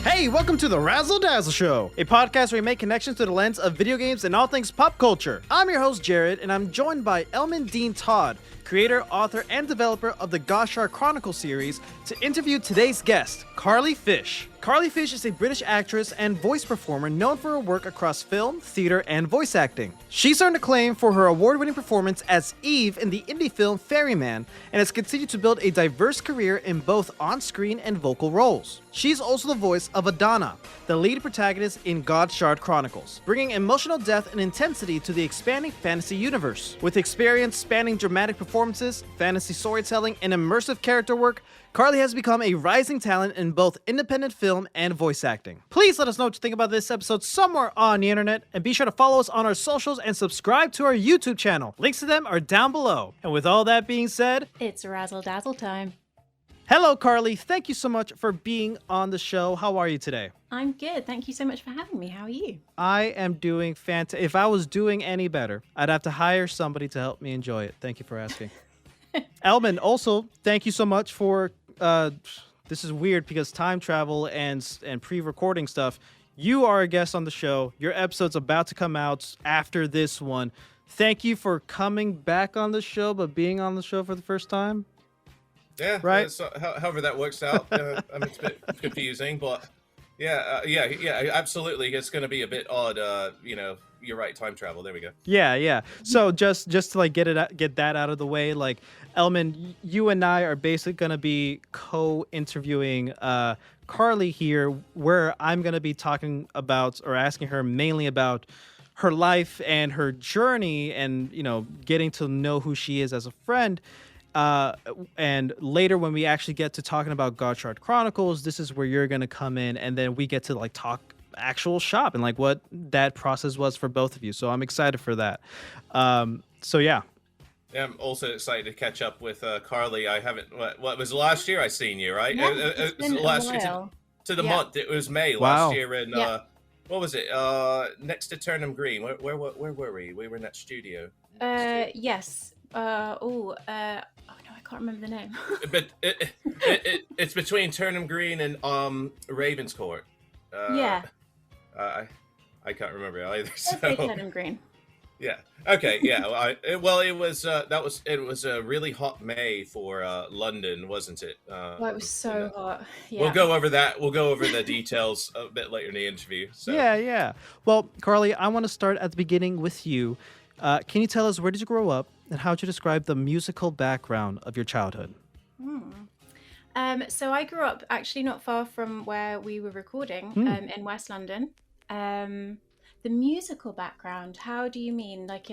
Hey, welcome to the Razzle Dazzle Show, a podcast where we make connections through the lens of video games and all things pop culture. I'm your host, Jared, and I'm joined by Elmon Dean Todd, creator, author, and developer of the Godshard Chronicles series, to interview today's guest, Carli Fish. Carli Fish is a British actress and voice performer known for her work across film, theater, and voice acting. She's earned acclaim for her award-winning performance as Eve in the indie film Ferryman, and has continued to build a diverse career in both on-screen and vocal roles. She's also the voice of Adanna, the lead protagonist in Godshard Chronicles, bringing emotional depth and intensity to the expanding fantasy universe. With experience spanning dramatic performances, fantasy storytelling, and immersive character work, Carli has become a rising talent in both independent film and voice acting. Please let us know what you think about this episode somewhere on the internet, and be sure to follow us on our socials and subscribe to our YouTube channel. Links to them are down below. And with all that being said, it's Razzle Dazzle time. Hello, Carli. Thank you so much for being on the show. How are you today? I'm good. Thank you so much for having me. How are you? I am doing fantastic. If I was doing any better, I'd have to hire somebody to help me enjoy it. Thank you for asking. Elmon, also, thank you so much for, this is weird because time travel and pre-recording stuff. You are a guest on the show. Your episode's about to come out after this one. Thank you for coming back on the show, but being on the show for the first time. Yeah, right. So, however that works out, I mean, it's a bit confusing, but yeah, absolutely. It's going to be a bit odd. You're right. Time travel. There we go. Yeah. So just to like get that out of the way, like Elmon, you and I are basically going to be co-interviewing Carli here, where I'm going to be talking about or asking her mainly about her life and her journey, and getting to know who she is as a friend. And later when we actually get to talking about Godshard Chronicles, this is where you're going to come in, and then we get to like talk actual shop and like what that process was for both of you. So I'm excited for that. So yeah. I'm also excited to catch up with Carli. I haven't, what was last year I seen you, right? Yeah, it was last year to the month. It was May last year in, what was it? Next to Turnham Green. Where were we? We were in that studio. Yes. Oh no, I can't remember the name. But it's between Turnham Green and Ravenscourt. Yeah. I can't remember either. Okay, Turnham Green. Yeah. Okay. Yeah. It was a really hot May for London, wasn't it? Well, it was so hot. Yeah. We'll go over that. We'll go over the details a bit later in the interview. So. Yeah. Well, Carli, I want to start at the beginning with you. Can you tell us, where did you grow up, and how would you describe the musical background of your childhood? So I grew up actually not far from where we were recording, in West London. The musical background, how do you mean? Like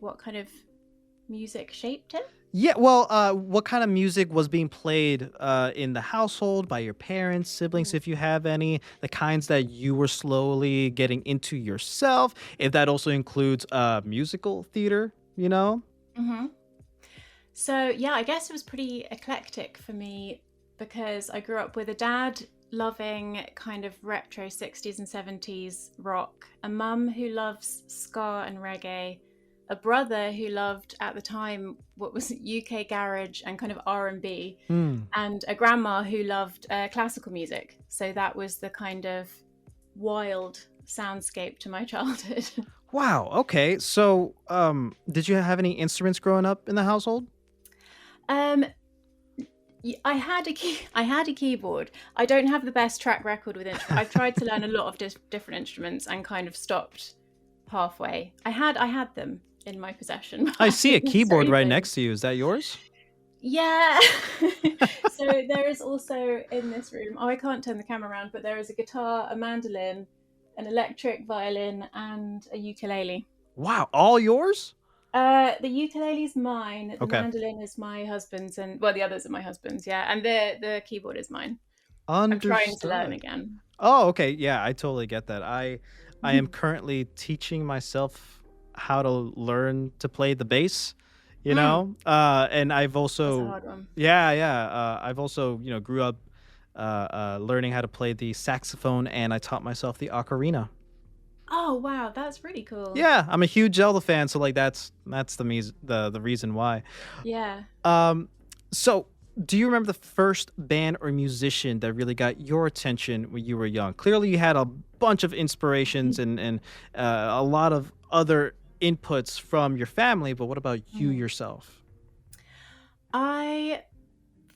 what kind of music shaped it? Yeah, well, what kind of music was being played in the household by your parents, siblings, if you have any, the kinds that you were slowly getting into yourself, if that also includes musical theater, Mm-hmm. So, yeah, I guess it was pretty eclectic for me because I grew up with a dad loving kind of retro 60s and 70s rock, a mum who loves ska and reggae, a brother who loved at the time what was UK garage and kind of R&B, and a grandma who loved classical music. So that was the kind of wild soundscape to my childhood. Wow. Okay. So, did you have any instruments growing up in the household? I had a keyboard. I don't have the best track record with it. I've tried to learn a lot of different instruments and kind of stopped halfway. I had them in my possession. I see a keyboard right next to you. Is that yours? Yeah. So there is also in this room, I can't turn the camera around, but there is a guitar, a mandolin, an electric violin, and a ukulele. Wow, all yours? The ukulele is mine. The mandolin is my husband's, and the others are my husband's. Yeah, and the keyboard is mine. Understood. I'm trying to learn again. Oh, okay. Yeah, I totally get that. I am currently teaching myself how to learn to play the bass. And I've also That's a hard one. I've also grew up learning how to play the saxophone, and I taught myself the ocarina. Oh wow, that's really cool. Yeah, I'm a huge Zelda fan, so like that's the reason why. Yeah. So do you remember the first band or musician that really got your attention when you were young? Clearly, you had a bunch of inspirations and a lot of other inputs from your family, but what about you Mm. yourself? I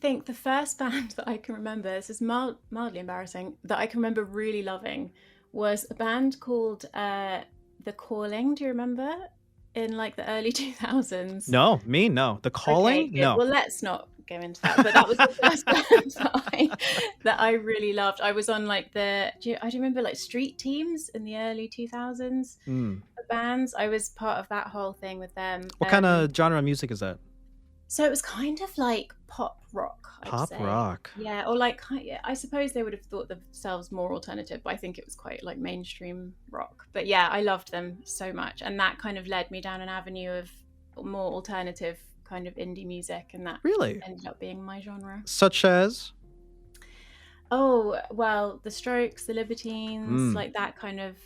think the first band that I can remember, this is mildly embarrassing, that I can remember really loving was a band called The Calling. Do you remember? In like the early 2000s. No, me, no. The Calling? Good. No. Well, let's not go into that. But that was the first band that I really loved. I was on like I do remember like street teams in the early 2000s. Mm. The bands. I was part of that whole thing with them. What kind of genre of music is that? So it was kind of like pop rock. I'd Pop say. rock. Yeah, or like I suppose they would have thought themselves more alternative, but I think it was quite like mainstream rock. But yeah, I loved them so much, and that kind of led me down an avenue of more alternative kind of indie music, and that Really? ended up being my genre. Such as? Oh, well, the Strokes, the Libertines, Mm. like that kind of.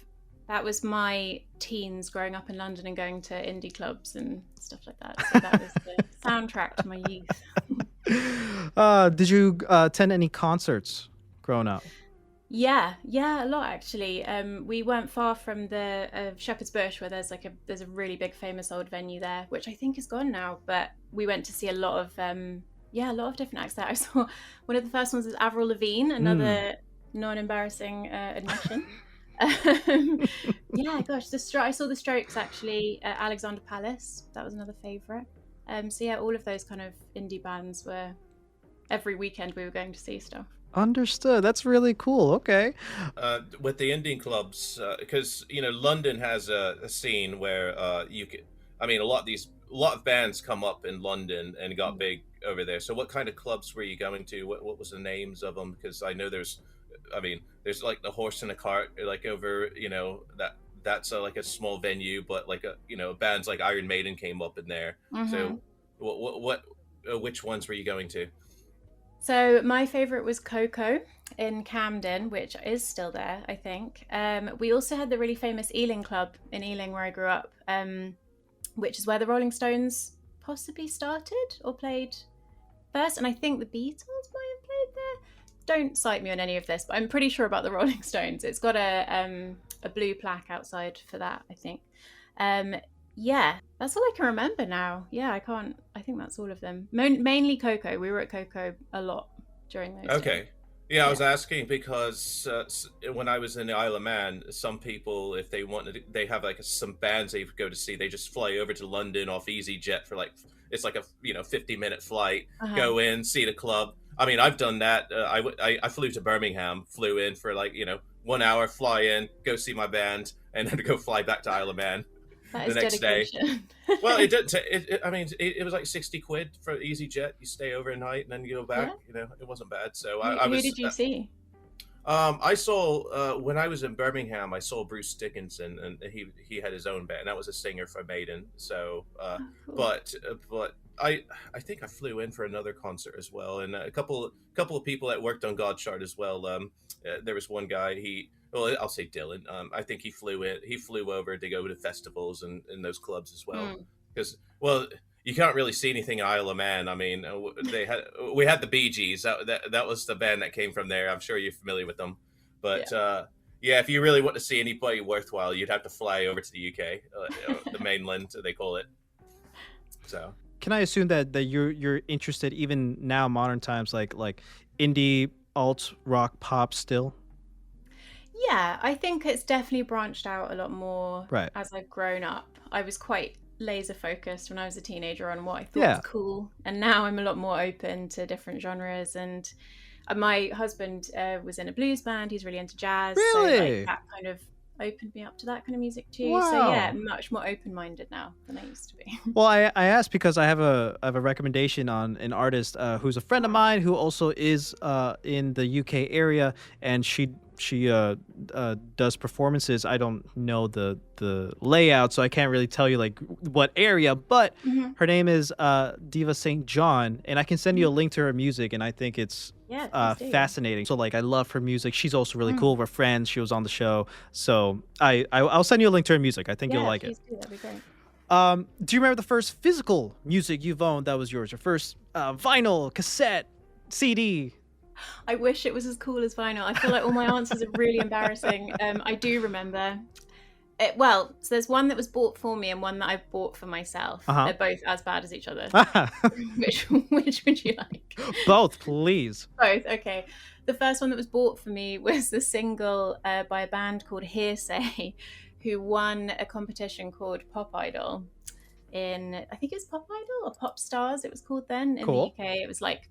That was my teens growing up in London and going to indie clubs and stuff like that. So that was the soundtrack to my youth. Did you attend any concerts growing up? Yeah, a lot actually. We weren't far from the Shepherd's Bush, where there's a really big famous old venue there, which I think is gone now. But we went to see a lot of different acts there. I saw one of the first ones was Avril Lavigne, another non-embarrassing admission. Yeah, gosh, I saw the Strokes actually at Alexander Palace. That was another favorite. So yeah, all of those kind of indie bands were every weekend we were going to see stuff. Understood. That's really cool. Okay. With the Indian clubs, because London has a scene where you can. I mean, a lot of bands come up in London and got big over there. So, what kind of clubs were you going to? What was the names of them? Because I know there's like the Horse and a Cart, like over that's like a small venue, but like bands like Iron Maiden came up in there. Mm-hmm. So, which ones were you going to? So my favorite was Coco in Camden, which is still there, I think. We also had the really famous Ealing Club in Ealing, where I grew up, which is where the Rolling Stones possibly started or played first. And I think the Beatles might have played there. Don't cite me on any of this, but I'm pretty sure about the Rolling Stones. It's got a blue plaque outside for that, I think. Yeah, that's all I can remember now. Yeah, I think that's all of them. Mainly Coco. We were at Coco a lot during those days. Okay. Yeah, I was asking because when I was in the Isle of Man, some people, if they wanted, they have like some bands they go to see. They just fly over to London off EasyJet for it's like a 50-minute flight. Go in, see the club. I mean, I've done that. I flew to Birmingham, flew in for 1 hour, fly in, go see my band, and then go fly back to Isle of Man. That the is next dedication. day. Well, it didn't. It was like 60 quid for EasyJet. You stay overnight and then you go back. Yeah. It wasn't bad. So Who did you see? I saw when I was in Birmingham. I saw Bruce Dickinson, and he had his own band. That was a singer for Maiden. So, Cool. but I think I flew in for another concert as well, and a couple of people that worked on Godshard as well. There was one guy. I'll say Dylan. I think he flew over to go to festivals and in those clubs as well. Because you can't really see anything in Isle of Man. I mean, we had the Bee Gees. That was the band that came from there. I'm sure you're familiar with them. But if you really want to see anybody worthwhile, you'd have to fly over to the UK, the mainland, they call it. So. Can I assume that you're interested even now, modern times, like indie, alt, rock, pop still? Yeah, I think it's definitely branched out a lot more Right. as I've grown up. I was quite laser focused when I was a teenager on what I thought was cool, and now I'm a lot more open to different genres. And my husband was in a blues band. He's really into jazz. Really? So that kind of opened me up to that kind of music too. Wow. So yeah, much more open-minded now than I used to be. Well, I asked because I have a recommendation on an artist who's a friend of mine who also is in the UK area, and she does performances. I don't know the layout, so I can't really tell you like what area, but her name is Diva St. John, and I can send you a link to her music, and I think it's fascinating. So like I love her music. She's also really cool. We're friends. She was on the show, so I'll send you a link to her music. I think you'll like it. Please do. That'd be great. Do you remember the first physical music you've owned that was yours? Your first vinyl, cassette, CD? I wish it was as cool as vinyl. I feel like all my answers are really embarrassing. I do remember. So there's one that was bought for me and one that I bought for myself. They're both as bad as each other. Which would you like? Both, please. Both, okay. The first one that was bought for me was the single by a band called Hearsay, who won a competition called Pop Idol I think it was Pop Idol or Pop Stars it was called then in the UK. It was like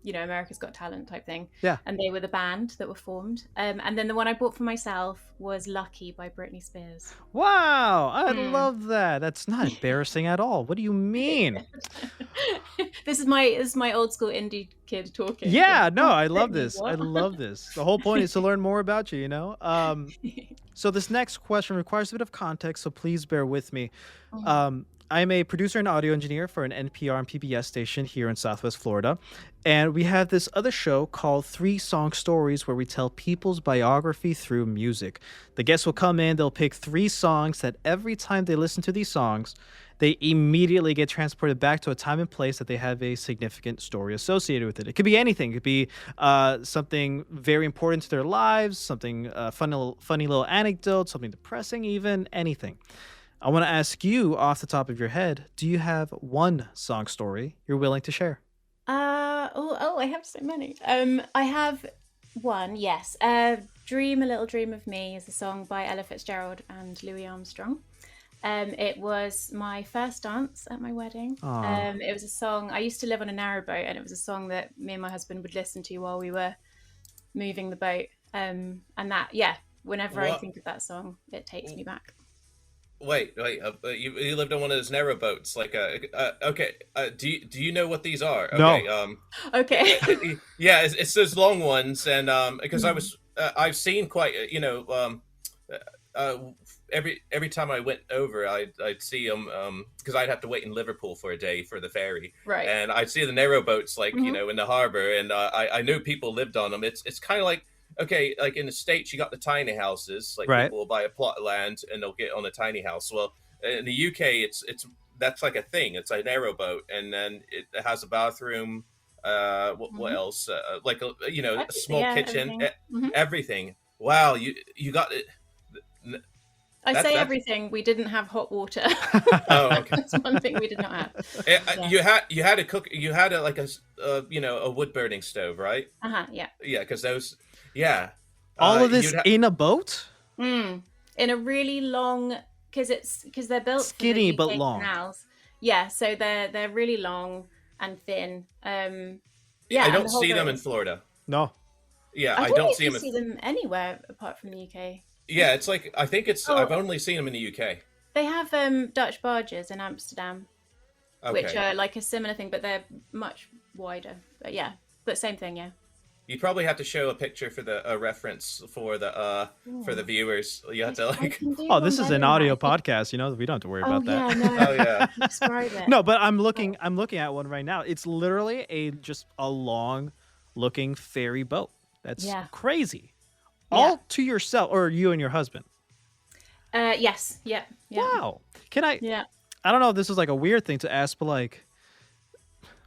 America's Got Talent type thing. Yeah. And they were the band that were formed. And then the one I bought for myself was Lucky by Britney Spears. Wow, I love that. That's not embarrassing at all. What do you mean? This is my old school indie kid talking. Yeah, no, I love this. I love this. The whole point is to learn more about you, you know? So this next question requires a bit of context, so please bear with me. I'm a producer and audio engineer for an NPR and PBS station here in Southwest Florida. And we have this other show called 3 Song Stories where we tell people's biography through music. The guests will come in, they'll pick 3 songs that every time they listen to these songs, they immediately get transported back to a time and place that they have a significant story associated with it. It could be anything. It could be something very important to their lives, something funny little anecdote, something depressing even, anything. I want to ask you off the top of your head, do you have one song story you're willing to share? I have so many. I have one, yes. Dream a Little Dream of Me is a song by Ella Fitzgerald and Louis Armstrong. It was my first dance at my wedding. It was a song, I used to live on a narrowboat, and it was a song that me and my husband would listen to while we were moving the boat. And that, whenever I think of that song, it takes me back. Wait. You lived on one of those narrow boats, like okay. Do you know what these are? Okay. No. Okay. Yeah, it's those long ones, and because I've seen quite, every time I went over, I'd see them because I'd have to wait in Liverpool for a day for the ferry, right? And I'd see the narrow boats, like in the harbor, and I knew people lived on them. It's kind of like. Okay, like in the States, you got the tiny houses. Like people will buy a plot of land and they'll get on a tiny house. Well, in the UK, it's that's like a thing. It's a narrow boat, and then it has a bathroom. What else? Like a small kitchen. Everything. Wow, you got it. Everything. We didn't have hot water. Oh, okay. That's one thing we did not have. You had a cook. You had a wood burning stove, right? Yeah. Yeah, because those. Yeah. All of this in a boat? In a really long, because they're built skinny for the UK but long. Canals. Yeah, so they're really long and thin. I don't see them in Florida. No. Yeah, I don't see them. See them anywhere apart from the UK. Yeah, it's like I think it's. I've only seen them in the UK. They have Dutch barges in Amsterdam, which are like a similar thing, but they're much wider. But same thing, yeah. You probably have to show a picture for the reference for the viewers. You have to like. This is an audio podcast. We don't have to worry about that. No. Oh yeah. Describe it. No, but I'm looking at one right now. It's literally just a long looking ferry boat. That's crazy. Yeah. All to yourself, or you and your husband? Yes. Yeah. Wow. Can I? Yeah. I don't know if this is like a weird thing to ask, but like,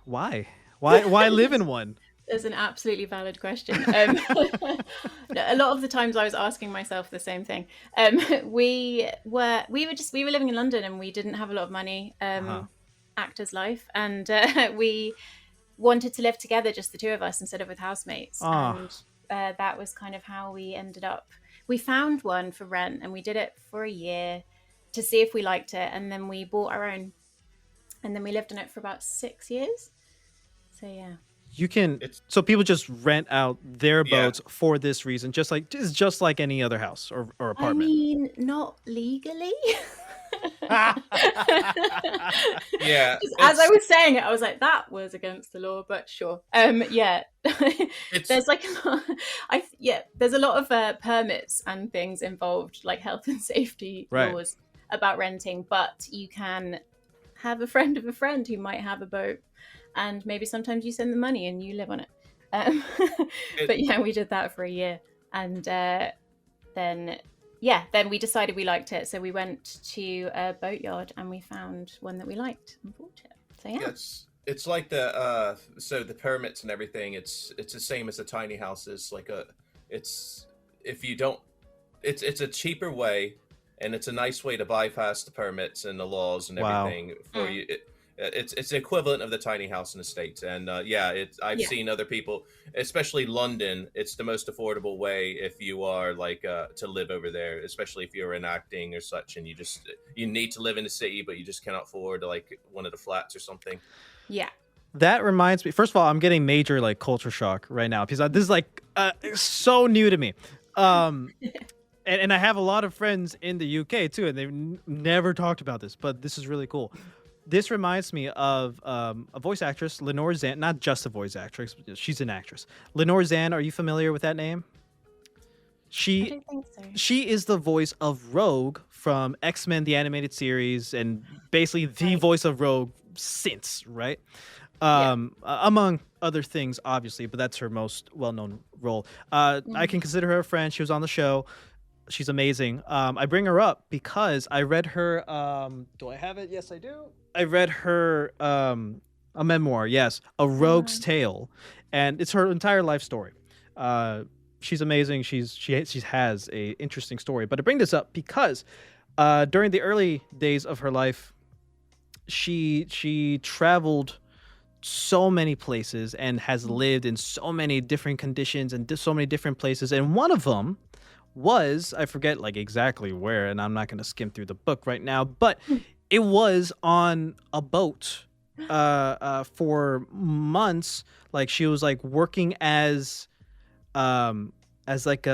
why? Why live in one? It's an absolutely valid question. A lot of the times I was asking myself the same thing. We were living in London and we didn't have a lot of money, actor's life, and we wanted to live together, just the two of us, instead of with housemates. And that was kind of how we ended up. We found one for rent and we did it for a year to see if we liked it, and then we bought our own, and then we lived in it for about 6 years. So yeah. So people just rent out their boats for this reason, just like any other house or apartment. I mean, not legally. Yeah. As I was saying it, I was like, that was against the law, but sure. Yeah. There's like there's a lot of permits and things involved, like health and safety laws about renting, but you can have a friend of a friend who might have a boat. And maybe sometimes you send the money and you live on it. But yeah, we did that for a year. And then yeah, then we decided we liked it, so we went to a boatyard and we found one that we liked and bought it. So yeah. It's like the so the permits and everything. It's the same as the tiny houses. It's if you don't, it's a cheaper way, and it's a nice way to bypass the permits and the laws and everything for you. It's the equivalent of the tiny house in the States, and I've seen other people, especially London. It's the most affordable way if you are to live over there, especially if you're in acting or such, and you need to live in the city, but you just cannot afford like one of the flats or something. Yeah. That reminds me. First of all, I'm getting major like culture shock right now because this is like so new to me. And I have a lot of friends in the UK too, and they've never talked about this, but this is really cool. This reminds me of a voice actress, Lenore Zan. Not just a voice actress; she's an actress. Lenore Zan. Are you familiar with that name? I don't think so. She is the voice of Rogue from X-Men: The Animated Series, and basically the voice of Rogue since, right? Among other things, obviously, but that's her most well-known role. I can consider her a friend. She was on the show. She's amazing. I bring her up because I read her. Do I have it? Yes, I do. I read her a memoir. Yes, A Rogue's Tale, and it's her entire life story. She's amazing. She has a interesting story. But I bring this up because during the early days of her life, she traveled so many places and has lived in so many different conditions and so many different places. And one of them was, I forget like exactly where, and I'm not going to skim through the book right now, but it was on a boat for months. Like she was like working as like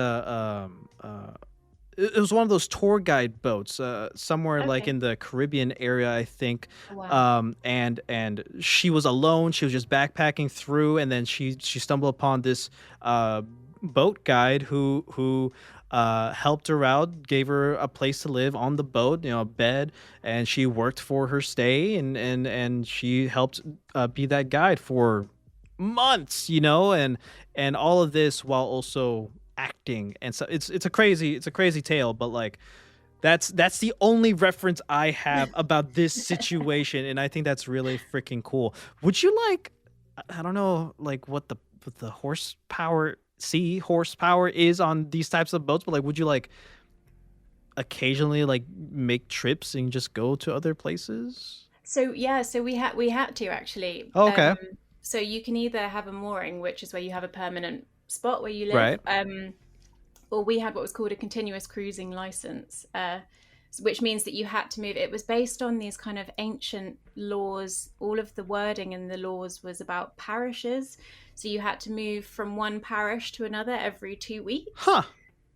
it was one of those tour guide boats somewhere like in the Caribbean area, I think. Wow. And she was alone. She was just backpacking through, and then she stumbled upon this boat guide who helped her out, gave her a place to live on the boat, a bed, and she worked for her stay, and she helped be that guide for months, and all of this while also acting. And so it's a crazy tale, but like that's the only reference I have about this situation, and I think that's really freaking cool. Would you like, I don't know like what the horsepower is on these types of boats, but like would you like occasionally like make trips and just go to other places? So we had to actually. Oh, okay. So you can either have a mooring, which is where you have a permanent spot where you live, right? Or we had what was called a continuous cruising license, which means that you had to move. It was based on these kind of ancient laws. All of the wording in the laws was about parishes, so you had to move from one parish to another every 2 weeks. Huh.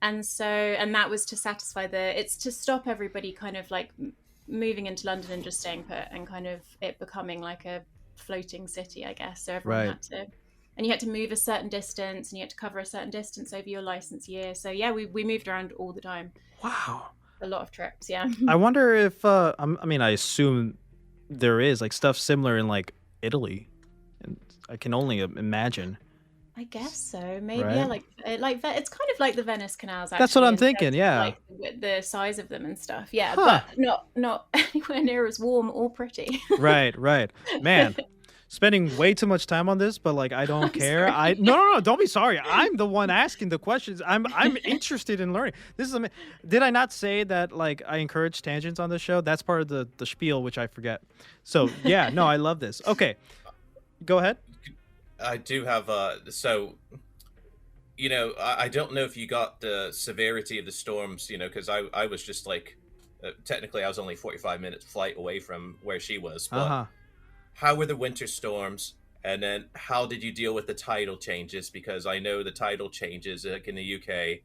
And that was to satisfy it's to stop everybody kind of like moving into London and just staying put, and kind of it becoming like a floating city, I guess. So everyone had to, and you had to move a certain distance, and you had to cover a certain distance over your license year. So yeah, we moved around all the time. Wow. A lot of trips, yeah. I wonder if I assume there is like stuff similar in like Italy, and I can only imagine. I guess so. Maybe right? Yeah, like it's kind of like the Venice canals. Actually, that's what I'm thinking. Yeah, like the size of them and stuff. Yeah, huh. But not anywhere near as warm or pretty. Right, man. Spending way too much time on this, but like I don't care. No, don't be sorry. I'm the one asking the questions. I'm interested in learning. This is did I not say that like I encourage tangents on the show? That's part of the spiel, which I forget. So yeah, no, I love this. Okay, go ahead. I do have so I don't know if you got the severity of the storms, because I was just like technically I was only 45 minutes flight away from where she was, but how were the winter storms, and then how did you deal with the tidal changes? Because I know the tidal changes like in the UK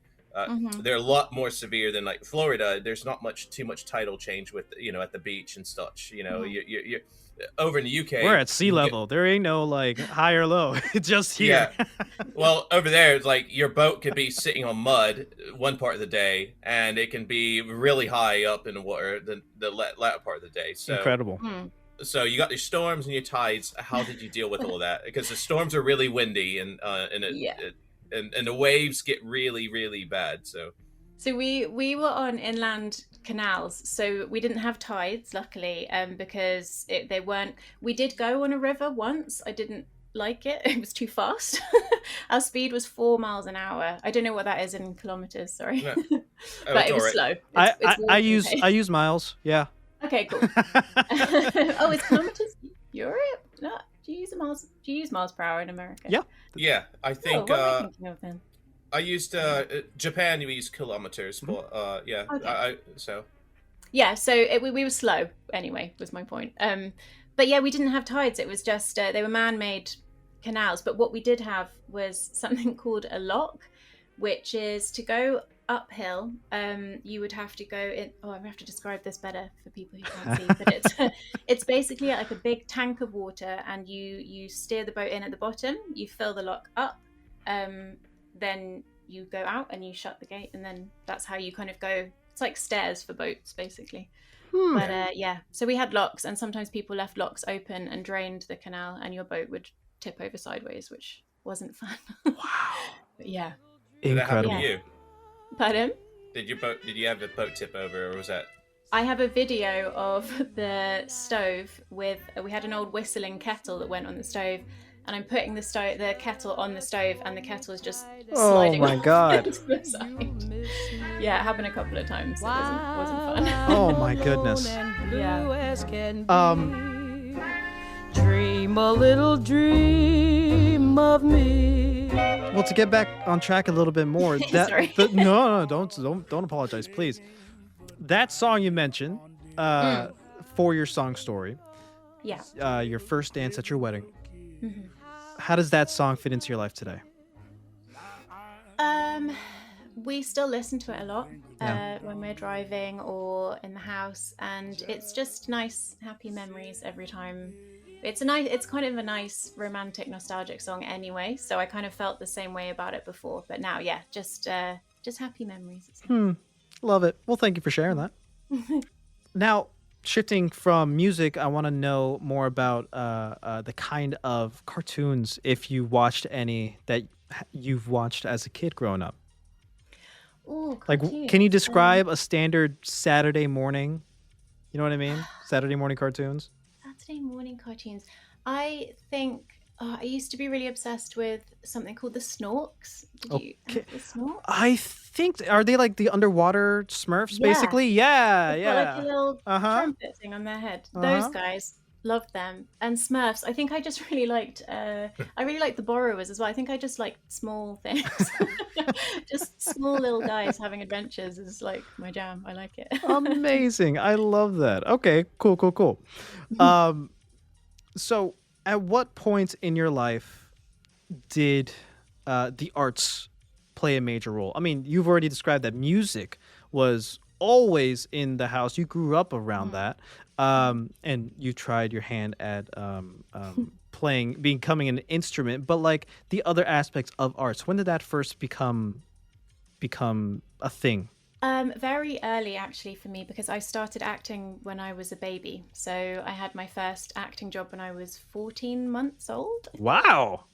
they're a lot more severe than like Florida. There's not too much tidal change with at the beach and such. You're over in the UK, we're at sea level. There ain't no like high or low. It's just here. Yeah. Well, over there, it's like your boat could be sitting on mud one part of the day, and it can be really high up in the water the latter part of the day. So incredible. So you got your storms and your tides. How did you deal with all that? Because the storms are really windy, and the waves get really, really bad. So we were on inland canals, so we didn't have tides, luckily, because they weren't. We did go on a river once. I didn't like it. It was too fast. Our speed was 4 miles an hour. I don't know what that is in kilometers. Sorry, No. but it was right. slow. I use miles. Yeah. Okay, cool. Oh, it's kilometers. Europe? No. Do you use miles per hour in America? Yeah. Yeah, I think. What am I thinking of then? I used Japan. We use kilometers, but yeah. Okay. So. Yeah, so we were slow anyway, was my point. But yeah, we didn't have tides. It was just they were man-made canals. But what we did have was something called a lock, which is to go uphill. You would have to go in. Oh, I have to describe this better for people who can't see. But it's basically like a big tank of water, and you steer the boat in at the bottom. You fill the lock up. Then you go out and you shut the gate, and then that's how you kind of go. It's like stairs for boats, basically. But yeah, so we had locks, and sometimes people left locks open and drained the canal, and your boat would tip over sideways, which wasn't fun. Wow. But yeah. Did that happen Incredible. to you? Pardon? Did you have the boat tip over, or was that? I have a video of the stove with. We had an old whistling kettle that went on the stove, and I'm putting the kettle on the stove, and the kettle is just sliding. Oh my off God. to the side. Yeah, it happened a couple of times. It wasn't fun. Oh my goodness. Yeah. Dream a little dream of me. Well, to get back on track a little bit more, Sorry. no, don't apologize, please. That song you mentioned, for your song story, Yeah. your first dance at your wedding. Mm-hmm. How does that song fit into your life today? We still listen to it a lot Yeah. when we're driving or in the house, and it's just nice, happy memories every time. It's kind of a nice, romantic, nostalgic song anyway. So I kind of felt the same way about it before, but now, yeah, just happy memories. Love it. Well, thank you for sharing that. Now, shifting from music, I want to know more about the kind of cartoons, if you watched any, that you've watched as a kid growing up. Ooh, Like, cartoons. can you describe a standard Saturday morning? You know what I mean? Saturday morning cartoons. Saturday morning cartoons? I think I used to be really obsessed with something called the Snorks. Did you have the Snorks? I think, are they like the underwater Smurfs, Yeah. basically? Yeah, They've got yeah. like a little Uh-huh. trumpet thing on their head. Uh-huh. Those guys, loved them. And Smurfs, I think I just really liked. I really liked the Borrowers as well. I think I just liked small things. Just small little guys having adventures is like my jam. I like it. Amazing. I love that. Okay, cool. So at what point in your life did the arts play a major role? I mean, you've already described that music was always in the house. You grew up around that. And you tried your hand at becoming an instrument, but like the other aspects of arts, when did that first become a thing? Very early, actually, for me, because I started acting when I was a baby. So I had my first acting job when I was 14 months old. Wow.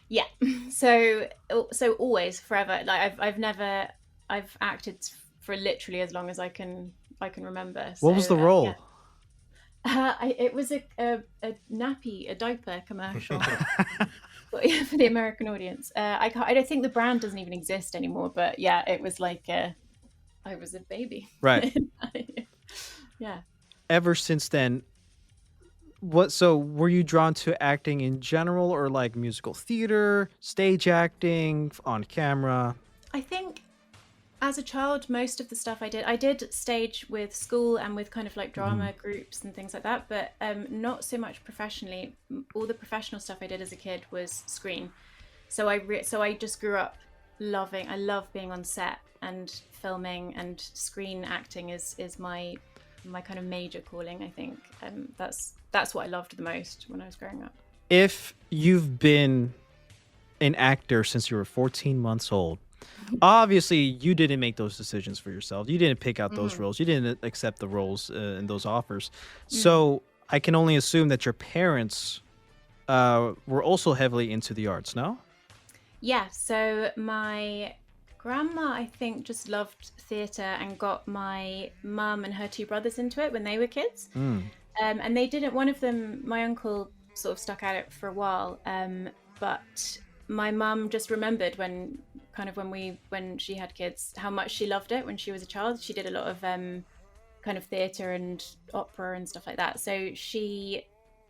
Yeah. So always, forever. Like I've acted for literally as long as I can remember. What was the role? Yeah. It was a nappy, a diaper commercial for the American audience. I don't think the brand doesn't even exist anymore, but yeah, it was like I was a baby. Right. Yeah. Ever since then, so were you drawn to acting in general, or like musical theater, stage acting, on camera? I think as a child, most of the stuff I did stage with school and with kind of like drama groups and things like that, but not so much professionally. All the professional stuff I did as a kid was screen. So I just grew up loving. I love being on set and filming, and screen acting is my kind of major calling. I think that's what I loved the most when I was growing up. If you've been an actor since you were 14 months old, obviously you didn't make those decisions for yourself. You didn't pick out those roles. You didn't accept the roles and those offers. So I can only assume that your parents were also heavily into the arts, no? Yeah, so my grandma, I think, just loved theatre and got my mum and her two brothers into it when they were kids. And they didn't, one of them, my uncle sort of stuck at it for a while, but my mum just remembered when she had kids, how much she loved it when she was a child. She did a lot of kind of theatre and opera and stuff like that. So she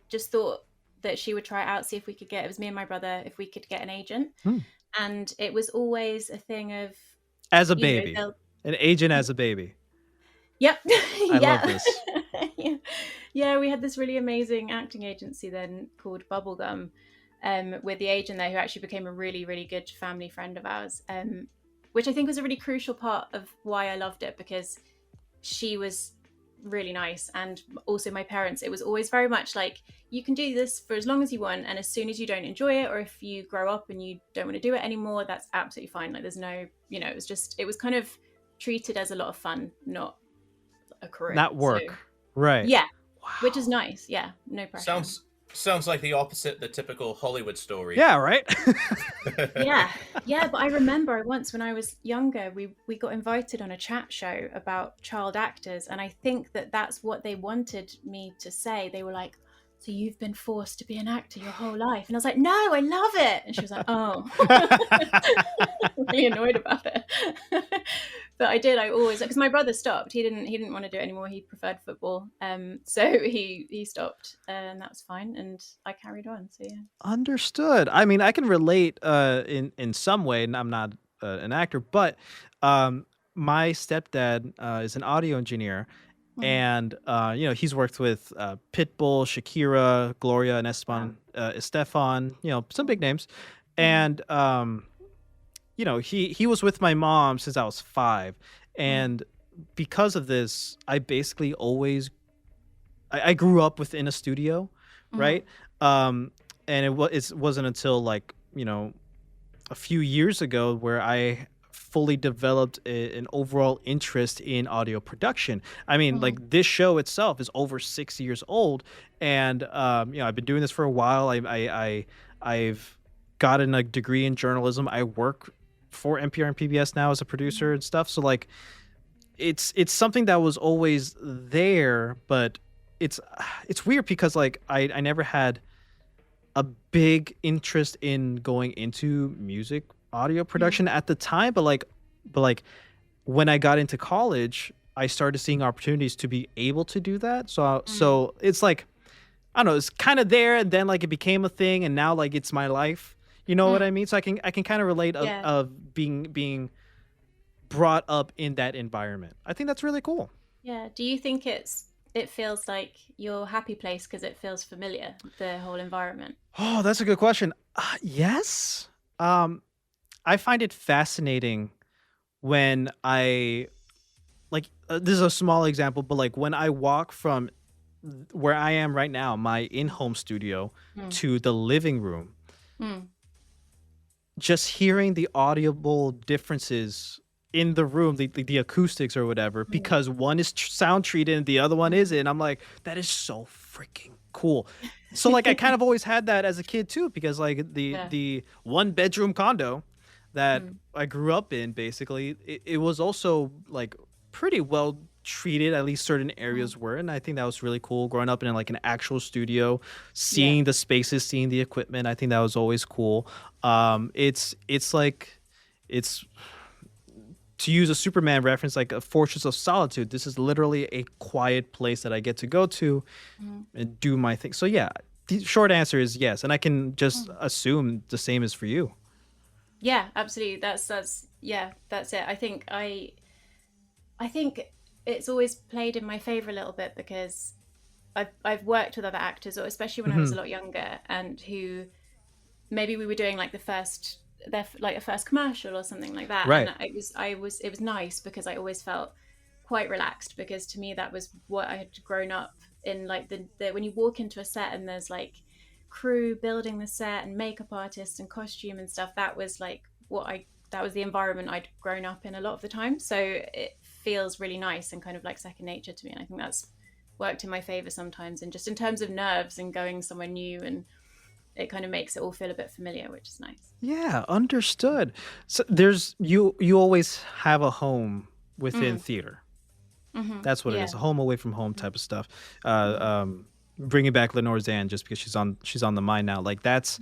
just thought that she would try it out, see if we could get, it was me and my brother, if we could get an agent. And it was always a thing of, as a baby, an agent as a baby. Yep. I love this. Yeah, we had this really amazing acting agency then called Bubblegum, with the agent there who actually became a really, really good family friend of ours, which I think was a really crucial part of why I loved it, because she was really nice. And also my parents, it was always very much like, you can do this for as long as you want, and as soon as you don't enjoy it, or if you grow up and you don't want to do it anymore, that's absolutely fine. Like there's no, it was kind of treated as a lot of fun, not a career, not work. Right. Yeah. Wow. Which is nice. Yeah, no pressure. Sounds like the opposite, the typical Hollywood story. Yeah, right. yeah. But I remember once when I was younger, we got invited on a chat show about child actors, and I think that's what they wanted me to say. They were like, "So you've been forced to be an actor your whole life?" And I was like, "No, I love it." And she was like, "Oh," really annoyed about it. But I always, because my brother stopped. He didn't want to do it anymore. He preferred football. So he stopped, and that was fine. And I carried on. So yeah. Understood. I mean, I can relate in some way, and I'm not an actor, but my stepdad is an audio engineer, and he's worked with Pitbull, Shakira, Gloria, and Estefan, some big names, and he was with my mom since I was 5, and because of this, I basically always I grew up within a studio, right? And it wasn't until like a few years ago where I fully developed an overall interest in audio production. I mean, like this show itself is over 6 years old, and I've been doing this for a while. I've gotten a degree in journalism. I work for NPR and PBS now as a producer and stuff. So like, it's something that was always there, but it's weird because like I never had a big interest in going into music audio production at the time, but like when I got into college, I started seeing opportunities to be able to do that. So it's like, I don't know, it's kind of there, and then like it became a thing, and now like it's my life. You know what I mean? So I can kind of relate of being brought up in that environment. I think that's really cool. Yeah. Do you think it feels like your happy place because it feels familiar, the whole environment? Oh, that's a good question. Yes. I find it fascinating when I this is a small example, but like when I walk from where I am right now, my in-home studio, to the living room. Just hearing the audible differences in the room, the acoustics or whatever, because one is sound treated and the other one isn't. And I'm like, that is so freaking cool. So like I kind of always had that as a kid too, because like the 1-bedroom condo that I grew up in, basically, it was also like pretty well treated, at least certain areas were, and I think that was really cool growing up in like an actual studio, seeing the spaces, seeing the equipment. I think that was always cool. It's to use a Superman reference, like a fortress of solitude. This is literally a quiet place that I get to go to and do my thing. So yeah, the short answer is yes, and I can just assume the same is for you. Yeah, absolutely. That's it. I think it's always played in my favor a little bit because I've worked with other actors, or especially when I was a lot younger, and who maybe we were doing like a first commercial or something like that. Right. And it was nice because I always felt quite relaxed, because to me that was what I had grown up in, like the when you walk into a set and there's like crew building the set and makeup artists and costume and stuff, that was like that was the environment I'd grown up in a lot of the time. So it feels really nice and kind of like second nature to me, and I think that's worked in my favor sometimes, and just in terms of nerves and going somewhere new and it kind of makes it all feel a bit familiar, which is nice. Yeah, understood. So there's you always have a home within theater. That's what it is, a home away from home type of stuff. Bringing back Lenore Zan just because she's on the mind now. Like that's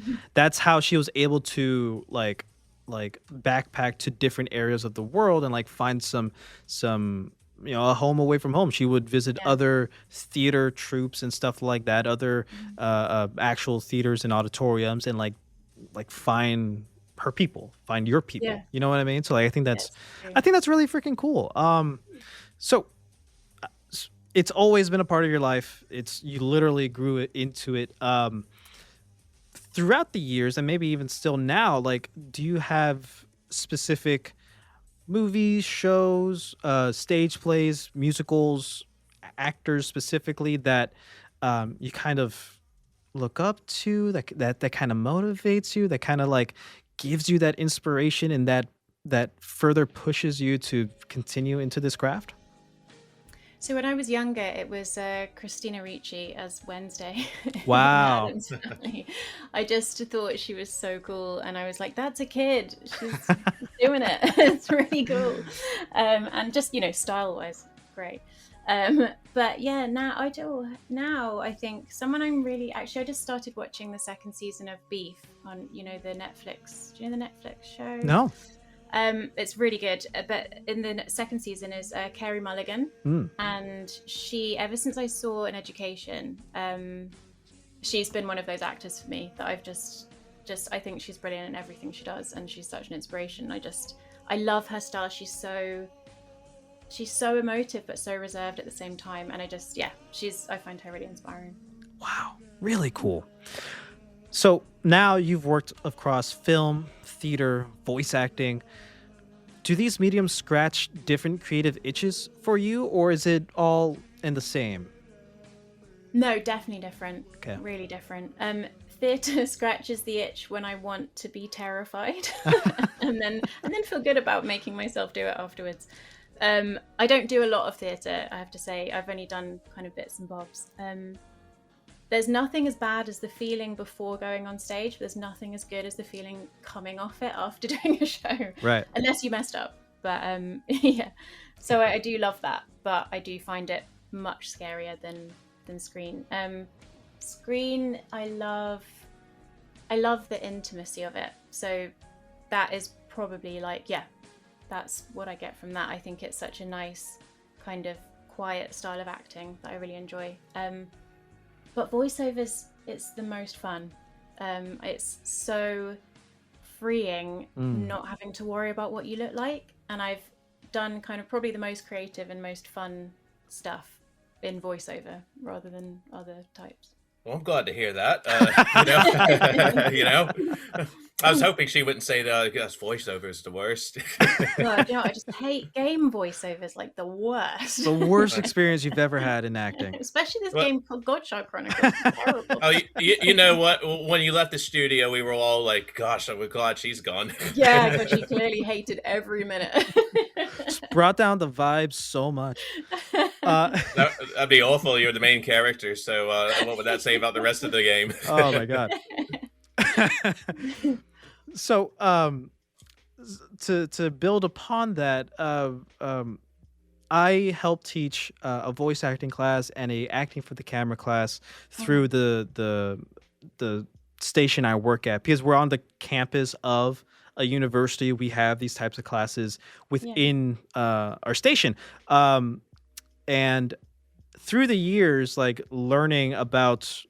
how she was able to like backpack to different areas of the world and like find some a home away from home. She would visit other theater troupes and stuff like that, other actual theaters and auditoriums, and like find her people, find your people. Yeah. You know what I mean? So like I think that's really freaking cool. So it's always been a part of your life. You literally grew it into it. Throughout the years, and maybe even still now, like, do you have specific movies, shows, stage plays, musicals, actors specifically that you kind of look up to, that kind of motivates you, that kind of like gives you that inspiration and that further pushes you to continue into this craft? So when I was younger, it was Christina Ricci as Wednesday. Wow. in Addams Family. I just thought she was so cool, and I was like, "That's a kid. She's doing it. It's really cool." And just style-wise, great. But yeah, now I think someone I just started watching the second season of Beef on the Netflix. Do you know the Netflix show? No. It's really good, but in the second season is Carey Mulligan, and she, ever since I saw An Education, she's been one of those actors for me that I've just I think she's brilliant in everything she does, and she's such an inspiration. I love her style. She's so emotive but so reserved at the same time, and I find her really inspiring. Wow, really cool. So now you've worked across film, theater, voice acting. Do these mediums scratch different creative itches for you, or is it all in the same? No, definitely different. Okay. Really different. Theatre scratches the itch when I want to be terrified and then feel good about making myself do it afterwards. I don't do a lot of theatre, I have to say. I've only done kind of bits and bobs. There's nothing as bad as the feeling before going on stage, but there's nothing as good as the feeling coming off it after doing a show. Right. Unless you messed up. But yeah. So I do love that, but I do find it much scarier than screen. Screen, I love the intimacy of it. So that is probably that's what I get from that. I think it's such a nice kind of quiet style of acting that I really enjoy. But voiceovers, it's the most fun. It's so freeing not having to worry about what you look like. And I've done kind of probably the most creative and most fun stuff in voiceover rather than other types. Well, I'm glad to hear that. I was hoping she wouldn't say that. Yes, voiceover is the worst. God, I just hate game voiceovers, like the worst. The worst experience you've ever had in acting. Especially this game called Godshard Chronicles. It's terrible. Oh, you know what? When you left the studio, we were all like, "Gosh, I'm glad she's gone." Yeah, because she clearly hated every minute. Just brought down the vibes so much. That'd be awful. You're the main character, so what would that say about the rest of the game? Oh my god. So to build upon that, I helped teach a voice acting class and a acting for the camera class through the station I work at, because we're on the campus of a university. We have these types of classes within our station, and through the years, like learning about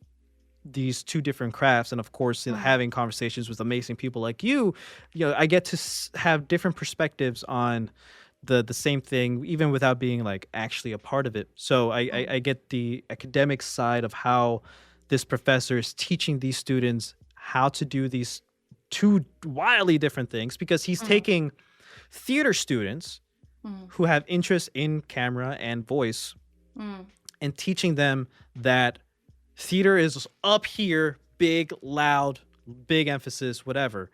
these two different crafts, and of course having conversations with amazing people like you I get to have different perspectives on the same thing, even without being like actually a part of it. So I get the academic side of how this professor is teaching these students how to do these two wildly different things, because he's taking theater students who have interest in camera and voice and teaching them that theater is up here, big, loud, big emphasis, whatever.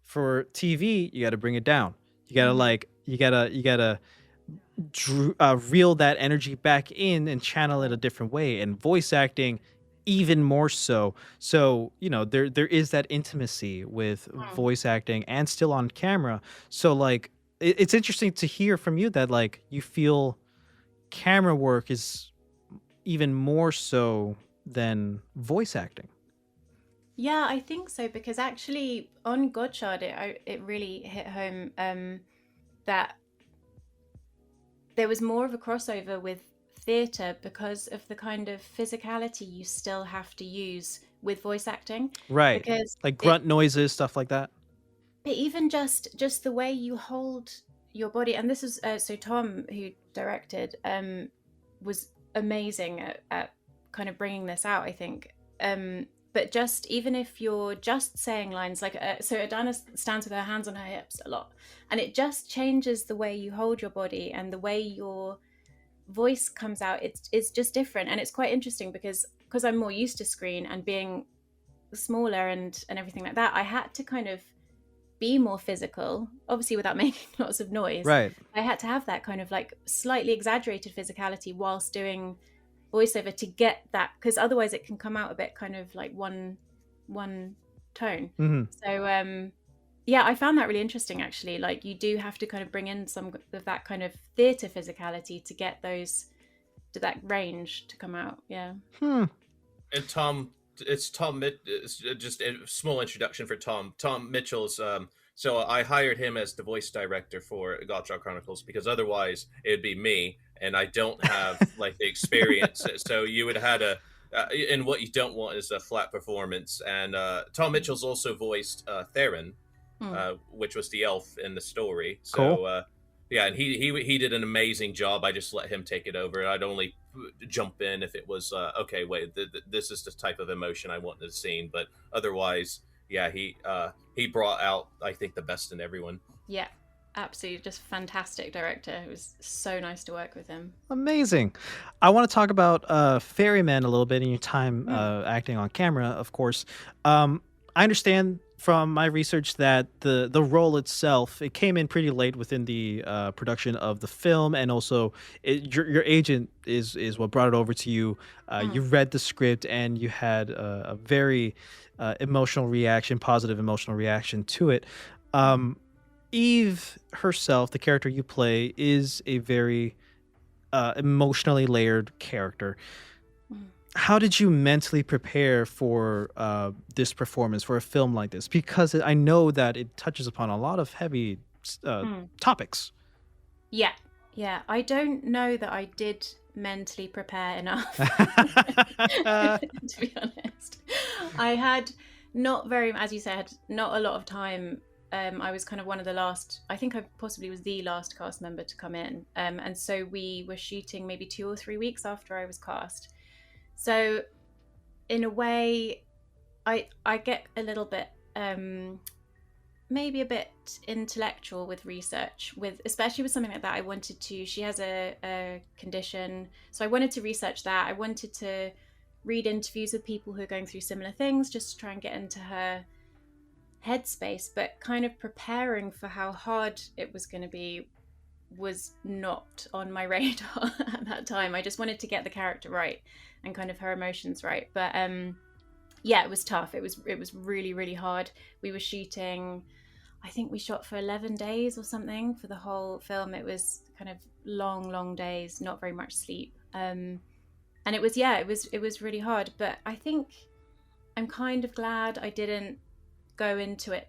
For TV, you got to bring it down. You gotta reel that energy back in and channel it a different way. And voice acting even more so. So, there is that intimacy with voice acting and still on camera. So like it's interesting to hear from you that like you feel camera work is even more so than voice acting. Yeah, I think so, because actually on Godshard it really hit home that there was more of a crossover with theatre because of the kind of physicality you still have to use with voice acting. Right. Because Like grunt noises, stuff like that. but even just the way you hold your body, and this is so Tom, who directed, was amazing at kind of bringing this out, I think. But just even if you're just saying lines like so Adanna stands with her hands on her hips a lot, and it just changes the way you hold your body and the way your voice comes out. It's just different, and it's quite interesting because I'm more used to screen and being smaller and everything like that. I had to kind of be more physical, obviously without making lots of noise. Right. I had to have that kind of like slightly exaggerated physicality whilst doing voiceover to get that, because otherwise it can come out a bit kind of like one tone. So yeah, I found that really interesting actually. Like you do have to kind of bring in some of that kind of theatre physicality to get that range to come out. Yeah. And Tom, it's just a small introduction for Tom. Tom Mitchell's. So I hired him as the voice director for Godshard Chronicles because otherwise it'd be me, and I don't have like the experience. So you would have had and what you don't want is a flat performance. And Tom Mitchell's also voiced Theron, which was the elf in the story. So cool. yeah, and he did an amazing job. I just let him take it over. I'd only jump in if it was okay. Wait, this is the type of emotion I want in the scene. But otherwise, yeah, he brought out, I think, the best in everyone. Yeah, absolutely, just fantastic director. It was so nice to work with him. Amazing. I want to talk about Ferryman a little bit in your time acting on camera, of course. I understand from my research that the role itself, it came in pretty late within the production of the film, and also your agent is what brought it over to you. You read the script and you had a very emotional reaction, positive emotional reaction to it. Eve herself, the character you play, is a very emotionally layered character. How did you mentally prepare for this performance, for a film like this? Because I know that it touches upon a lot of heavy topics. Yeah. I don't know that I did mentally prepare enough, to be honest. I had not very, as you said, not a lot of time. I was kind of one of the last, I think I possibly was the last cast member to come in. And so we were shooting maybe 2 or 3 weeks after I was cast. So in a way, I get a little bit, maybe a bit intellectual with research, especially with something like that. I wanted to, she has a condition, so I wanted to research that. I wanted to read interviews with people who are going through similar things, just to try and get into her headspace. But kind of preparing for how hard it was going to be was not on my radar at that time. I just wanted to get the character right and kind of her emotions right. But yeah, it was tough. It was really, really hard. We were shooting, I think we shot for 11 days or something for the whole film. It was kind of long days, not very much sleep. And it was really hard. But I think I'm kind of glad I didn't go into it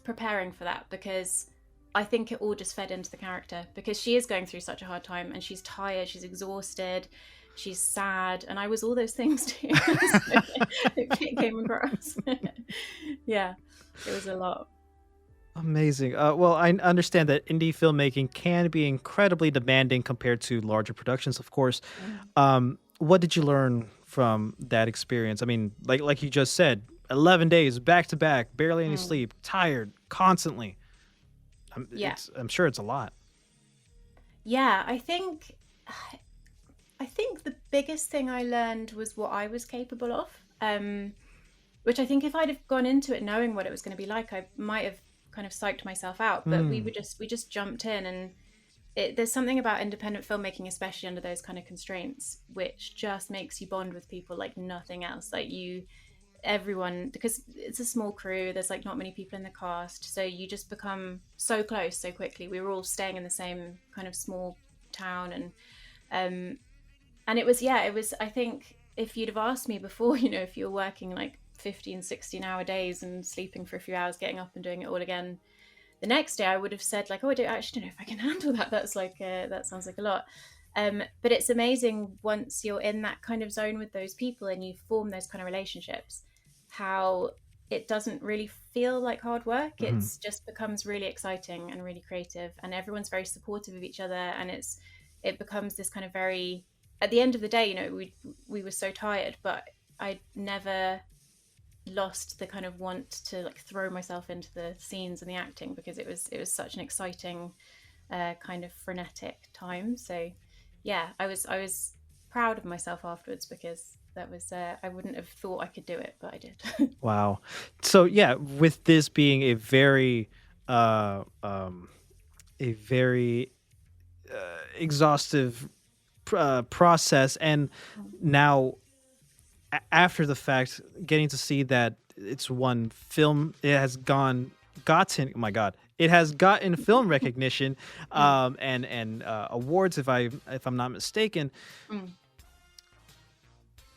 preparing for that, because I think it all just fed into the character, because she is going through such a hard time and she's tired, she's exhausted, she's sad, and I was all those things too. So it came across. Yeah, it was a lot. Amazing. Well, I understand that indie filmmaking can be incredibly demanding compared to larger productions, of course. What did you learn from that experience? I mean, like you just said, 11 days back to back, barely any sleep, tired, constantly. I'm sure it's a lot. Yeah, I think the biggest thing I learned was what I was capable of, which I think if I'd have gone into it knowing what it was going to be like, I might have kind of psyched myself out. But we just jumped in, and there's something about independent filmmaking, especially under those kind of constraints, which just makes you bond with people like nothing else. Like everyone, because it's a small crew, there's like not many people in the cast, so you just become so close so quickly. We were all staying in the same kind of small town, and it was I think if you'd have asked me before, if you were working like 15, 16-hour days and sleeping for a few hours, getting up and doing it all again the next day, I would have said like, oh, I don't know if I can handle that. That's like that sounds like a lot. But it's amazing once you're in that kind of zone with those people and you form those kind of relationships, how it doesn't really feel like hard work. Mm-hmm. It's just becomes really exciting and really creative, and everyone's very supportive of each other, and it becomes this kind of very, at the end of the day, we were so tired, but I never lost the kind of want to like throw myself into the scenes and the acting, because it was such an exciting kind of frenetic time. So yeah, I was proud of myself afterwards, because that was I wouldn't have thought I could do it, but I did. Wow. So yeah, with this being a very exhaustive process, and now after the fact, getting to see that it's one film, it has gotten film recognition and awards, if I'm not mistaken.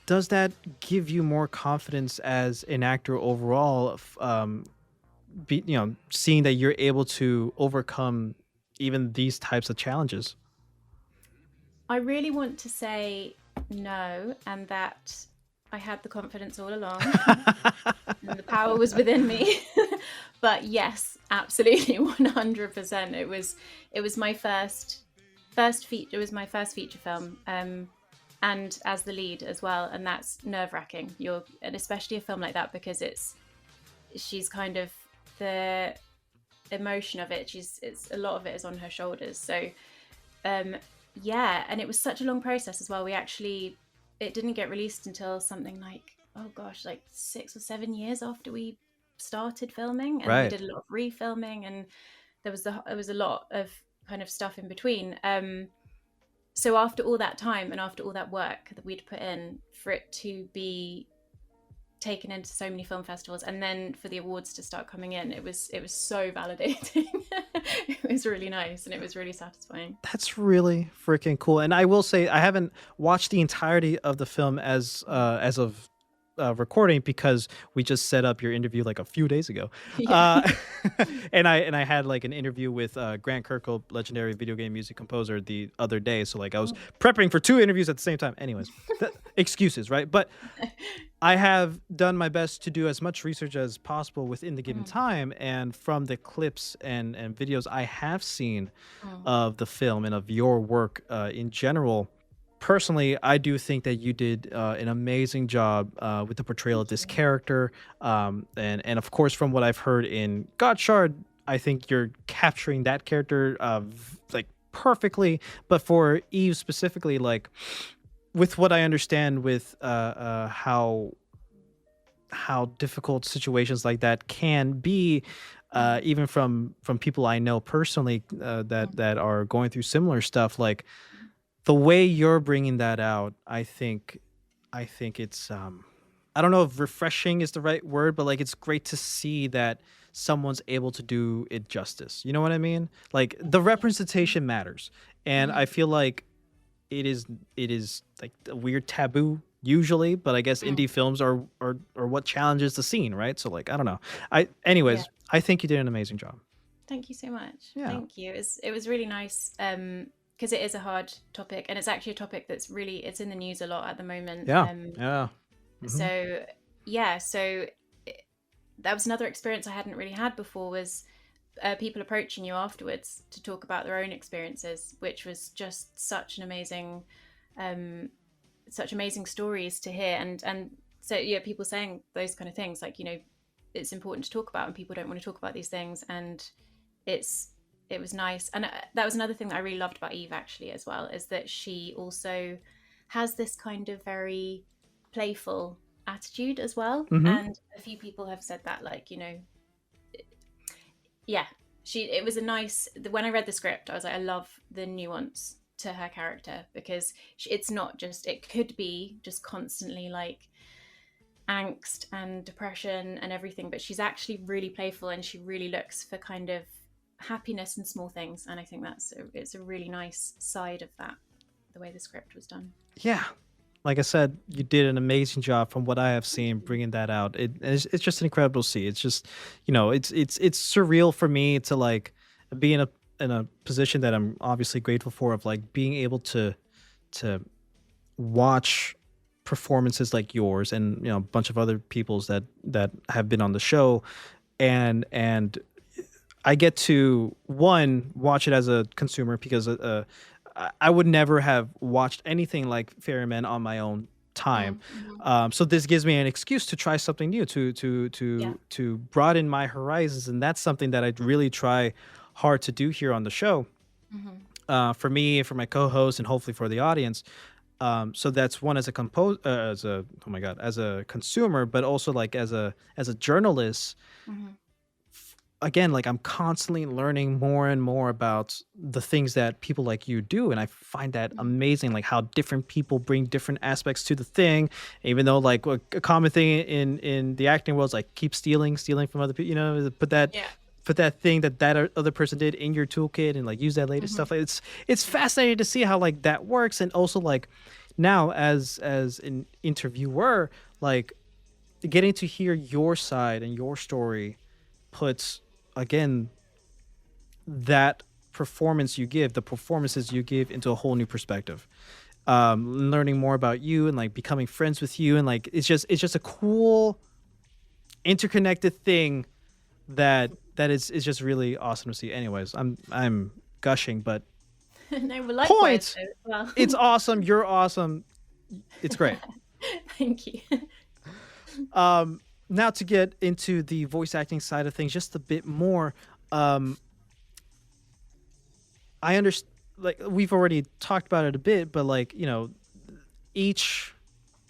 Does that give you more confidence as an actor overall, seeing that you're able to overcome even these types of challenges? I really want to say no, and that I had the confidence all along and the power was within me. But yes, absolutely, 100%. It was my first feature. It was my first feature film, and as the lead as well, and that's nerve-wracking. And especially a film like that, because she's kind of the emotion of it. It's a lot of it is on her shoulders. So yeah, and it was such a long process as well. It didn't get released until something like, oh gosh, like 6 or 7 years after we started filming, and right. We did a lot of refilming, and there was a lot of kind of stuff in between. So after all that time and after all that work that we'd put in, for it to be taken into so many film festivals, and then for the awards to start coming in, it was so validating. It was really nice, and it was really satisfying. That's really freaking cool. And I will say, I haven't watched the entirety of the film as of recording, because we just set up your interview like a few days ago. Yeah. And I had like an interview with Grant Kirkhope, legendary video game music composer, the other day. So like I was prepping for 2 interviews at the same time. Anyways, excuses, right? But I have done my best to do as much research as possible within the given time, and from the clips and videos I have seen of the film and of your work in general, personally, I do think that you did an amazing job with the portrayal of this character, and of course, from what I've heard in Godshard, I think you're capturing that character like perfectly. But for Eve specifically, like, with what I understand with how difficult situations like that can be, even from people I know personally that are going through similar stuff, like the way you're bringing that out, I think it's I don't know if refreshing is the right word, but like it's great to see that someone's able to do it justice. You know what I mean? Like the representation matters, and I feel like it is like a weird taboo usually, but I guess indie films are what challenges the scene, right? So like I don't know. I think you did an amazing job. Thank you so much. Yeah. Thank you. It was really nice, because it is a hard topic, and it's actually a topic that's it's in the news a lot at the moment. So that was another experience I hadn't really had before, was people approaching you afterwards to talk about their own experiences, which was just such amazing stories to hear. And so yeah, people saying those kind of things, like, it's important to talk about, and people don't want to talk about these things, and it was nice. And that was another thing that I really loved about Eve, actually, as well, is that she also has this kind of very playful attitude as well. And a few people have said that, like, it was a nice, when I read the script, I was like, I love the nuance to her character, because it's not just, it could be just constantly like angst and depression and everything, but she's actually really playful, and she really looks for kind of happiness in small things. And I think it's a really nice side of that, the way the script was done. Yeah. Like I said, you did an amazing job from what I have seen bringing that out. It's just incredible to see. It's just, it's surreal for me to like be in a position that I'm obviously grateful for, of like being able to watch performances like yours and a bunch of other people's that have been on the show, and I get to watch it as a consumer, because I would never have watched anything like Fairy Men on my own time. So this gives me an excuse to try something new, to broaden my horizons, and that's something that I really try hard to do here on the show. For me, for my co-host, and hopefully for the audience. So that's one, as a as a consumer, but also like as a journalist. Again, like I'm constantly learning more and more about the things that people like you do, and I find that amazing, like how different people bring different aspects to the thing. Even though like a common thing in the acting world is like keep stealing from other people, put that thing that other person did in your toolkit and like use that later stuff. Like it's fascinating to see how like that works. And also like now as an interviewer, like getting to hear your side and your story puts, again, that performances you give into a whole new perspective. Learning more about you and like becoming friends with you, and like it's just a cool interconnected thing that is just really awesome to see. Anyways, I'm gushing, but no, we're points. Well. It's awesome. You're awesome. It's great. Thank you. Now to get into the voice acting side of things just a bit more, I understand, like we've already talked about it a bit, but like, each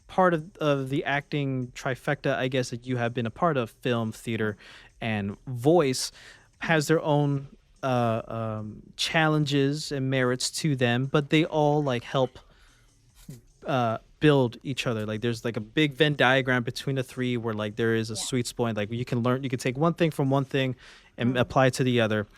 part of the acting trifecta, I guess, that you have been a part of, film, theater, and voice, has their own challenges and merits to them, but they all like help build each other. Like there's like a big Venn diagram between the three, where like there is a sweet spot. Like you can take one thing from one thing and apply it to the other.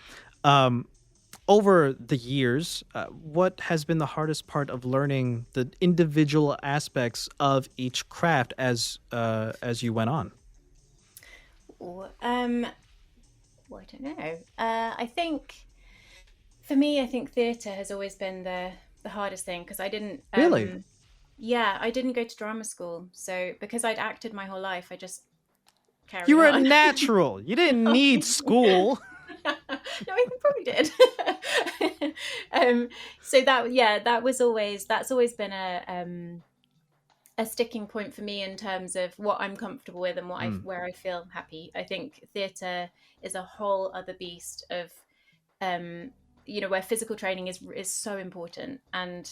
Over the years, what has been the hardest part of learning the individual aspects of each craft as you went on? Well, I don't know. I think for me, I think theatre has always been the hardest thing, because I didn't really. Yeah, I didn't go to drama school, so because I'd acted my whole life, I just carried on. You were a natural. You didn't need school. No, I probably did. So that's always been a sticking point for me in terms of what I'm comfortable with and where I feel happy. I think theatre is a whole other beast of, where physical training is so important. And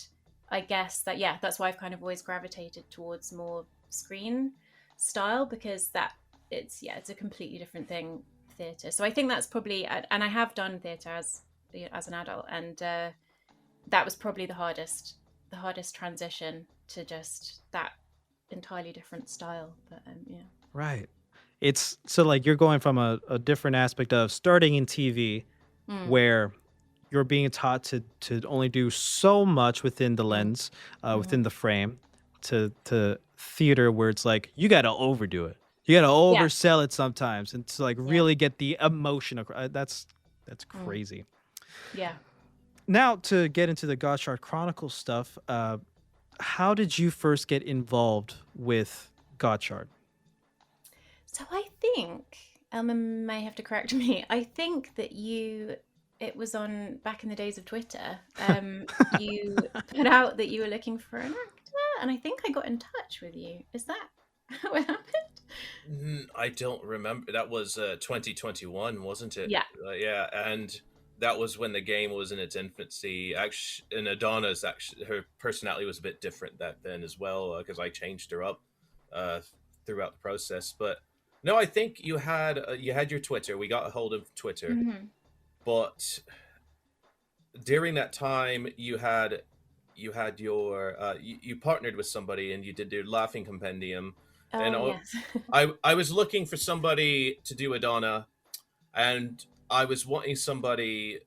I guess that's why I've kind of always gravitated towards more screen style, because it's a completely different thing, theatre. So I think that's probably, and I have done theatre as an adult, and that was probably the hardest transition to just that entirely different style. But Right. It's so like you're going from a different aspect of starting in TV, where you're being taught to only do so much within the lens, within the frame, to theater, where it's like you got to overdo it. You got to oversell it sometimes, and to like really get the emotion across. That's crazy. Yeah. Now to get into the Godshard Chronicles stuff, how did you first get involved with Godshard? So I think Elmon may have to correct me. I think that it was on back in the days of Twitter. You put out that you were looking for an actor, and I think I got in touch with you. Is that how it happened? I don't remember. That was 2021, wasn't it? Yeah. Yeah, and that was when the game was in its infancy. Actually, and Adanna's her personality was a bit different then as well, because I changed her up throughout the process. But no, I think you had your Twitter. We got a hold of Twitter. but during that time you had your you partnered with somebody and you did your laughing compendium, and Oh yes. I was looking for somebody to do Adanna, and I was wanting somebody,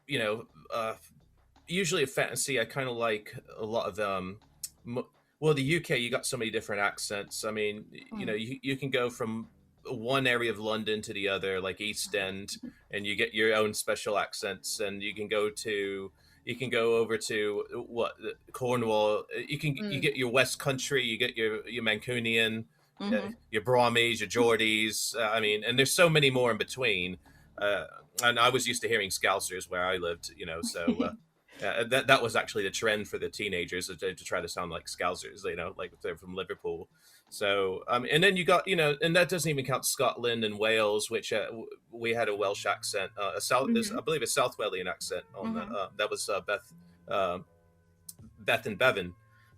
you know, usually a fantasy. I kind of like a lot of well, the UK, you got so many different accents. I mean, you know, you can go from one area of London to the other, like East End, and you get your own special accents, and you can go over to Cornwall. You get your West Country, you get your Mancunian, your Brahmies, your Geordies. I mean, and there's so many more in between. And I was used to hearing Scousers where I lived, you know, so that was actually the trend for the teenagers to try to sound like Scousers, you know, like if they're from Liverpool. So, and then you got, you know, and that doesn't even count Scotland and Wales, which we had a Welsh accent, I believe a South Walian accent on that was Beth and Bevan.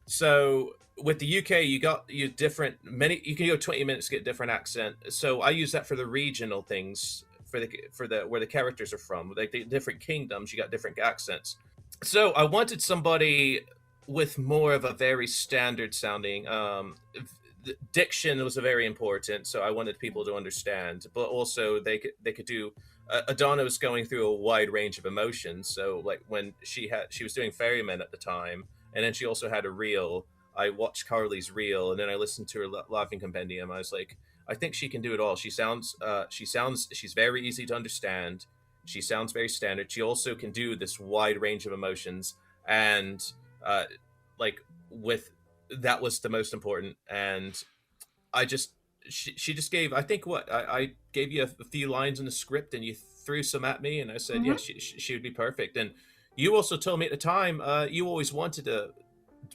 So with the UK, you can go 20 minutes to get a different accent. So I use that for the regional things, for the where the characters are from, like the different kingdoms, you got different accents. So I wanted somebody with more of a very standard sounding diction was very important, so I wanted people to understand, but also they could do Adanna was going through a wide range of emotions. So like when she was doing Ferryman at the time, and then she also had a reel. I watched Carli's reel, and then I listened to her laughing compendium. I was like, I think she can do it all. She's very easy to understand. She sounds very standard. She also can do this wide range of emotions, and that was the most important. And she just gave, I think I gave you a few lines in the script, and you threw some at me, and I said, yeah, she would be perfect. And you also told me at the time, you always wanted to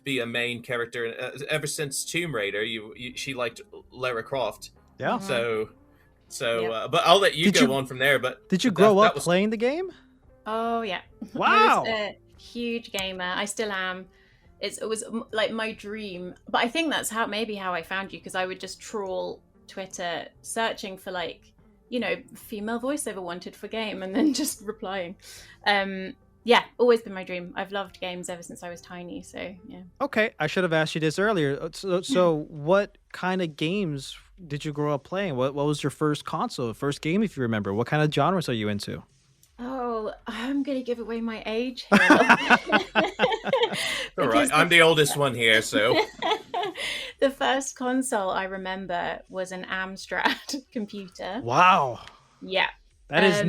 be a main character. Ever since Tomb Raider, she liked Lara Croft. Yeah. So, but I'll let you go on from there. But did you grow up playing the game? Oh yeah. Wow. I was a huge gamer. I still am. It was like my dream. But I think that's how I found you, because I would just trawl Twitter searching for, like, you know, female voiceover wanted for game, and then just replying. Yeah, always been my dream. I've loved games ever since I was tiny. So yeah. Okay, I should have asked you this earlier. So what kind of games did you grow up playing? What was your first console, first game, if you remember? What kind of genres are you into? Oh, I'm gonna give away my age here. All right, I'm the oldest one here, so. The first console I remember was an Amstrad computer. Wow. Yeah. That is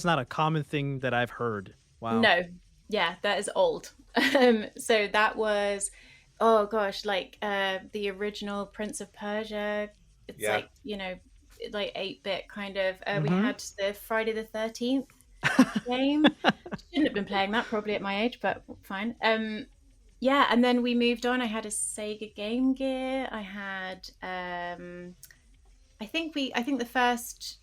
not a common thing that I've heard. Wow. No. Yeah, that is old. So that was, oh gosh, like the original Prince of Persia. It's like, you know, like 8-bit kind of. We had the Friday the 13th game. Shouldn't have been playing that probably at my age, but fine. Yeah, and then we moved on. I had a Sega Game Gear. I had I think the first,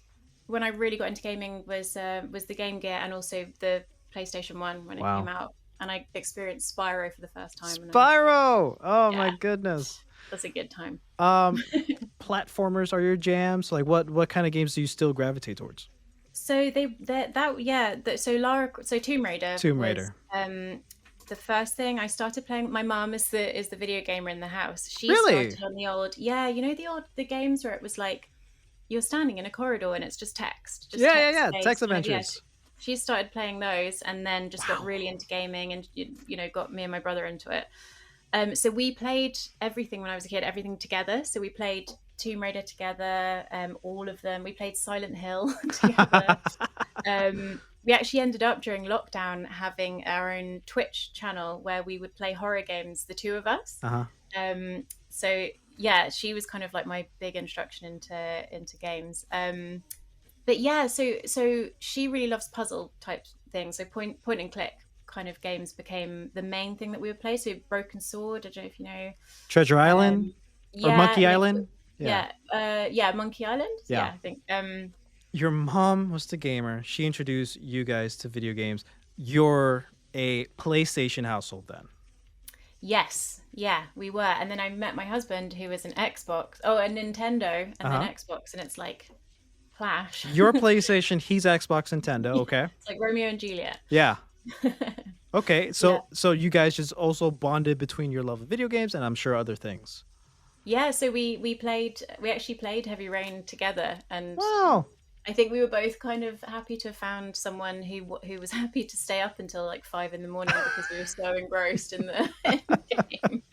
when I really got into gaming, was the Game Gear, and also the PlayStation 1 when it came out. And I experienced Spyro for the first time. Spyro! Oh my goodness. That's a good time. Platformers are your jams? Like what kind of games do you still gravitate towards? So Tomb Raider. Tomb Raider. Was, the first thing I started playing. My mom is the video gamer in the house. She really? started on the old, you know, the games where it was like you're standing in a corridor and it's just text. Text adventures. She started playing those, and then just got really into gaming, and you know, got me and my brother into it. So we played everything when I was a kid, everything together. So we played Tomb Raider together, all of them. We played Silent Hill together. We actually ended up during lockdown having our own Twitch channel where we would play horror games, the two of us. So yeah, she was kind of like my big introduction into games. But yeah, so she really loves puzzle type things. So point and click kind of games became the main thing that we would play. So Broken Sword, I don't know if you know. Treasure Island? Or Monkey Island? Monkey Island. Yeah, I think. Your mom was the gamer. She introduced you guys to video games. You're a PlayStation household then. Yes. Yeah, we were. And then I met my husband, who was an Xbox. Oh, a Nintendo, and then Xbox. And it's like, clash. Your PlayStation, he's Xbox, Nintendo. Okay. It's like Romeo and Juliet. Yeah. Okay. So Yeah. so you guys just also bonded between your love of video games and I'm sure other things. Yeah, so we actually played Heavy Rain together, and Wow. I think we were both kind of happy to have found someone who was happy to stay up until like 5 a.m. because we were so engrossed in the game.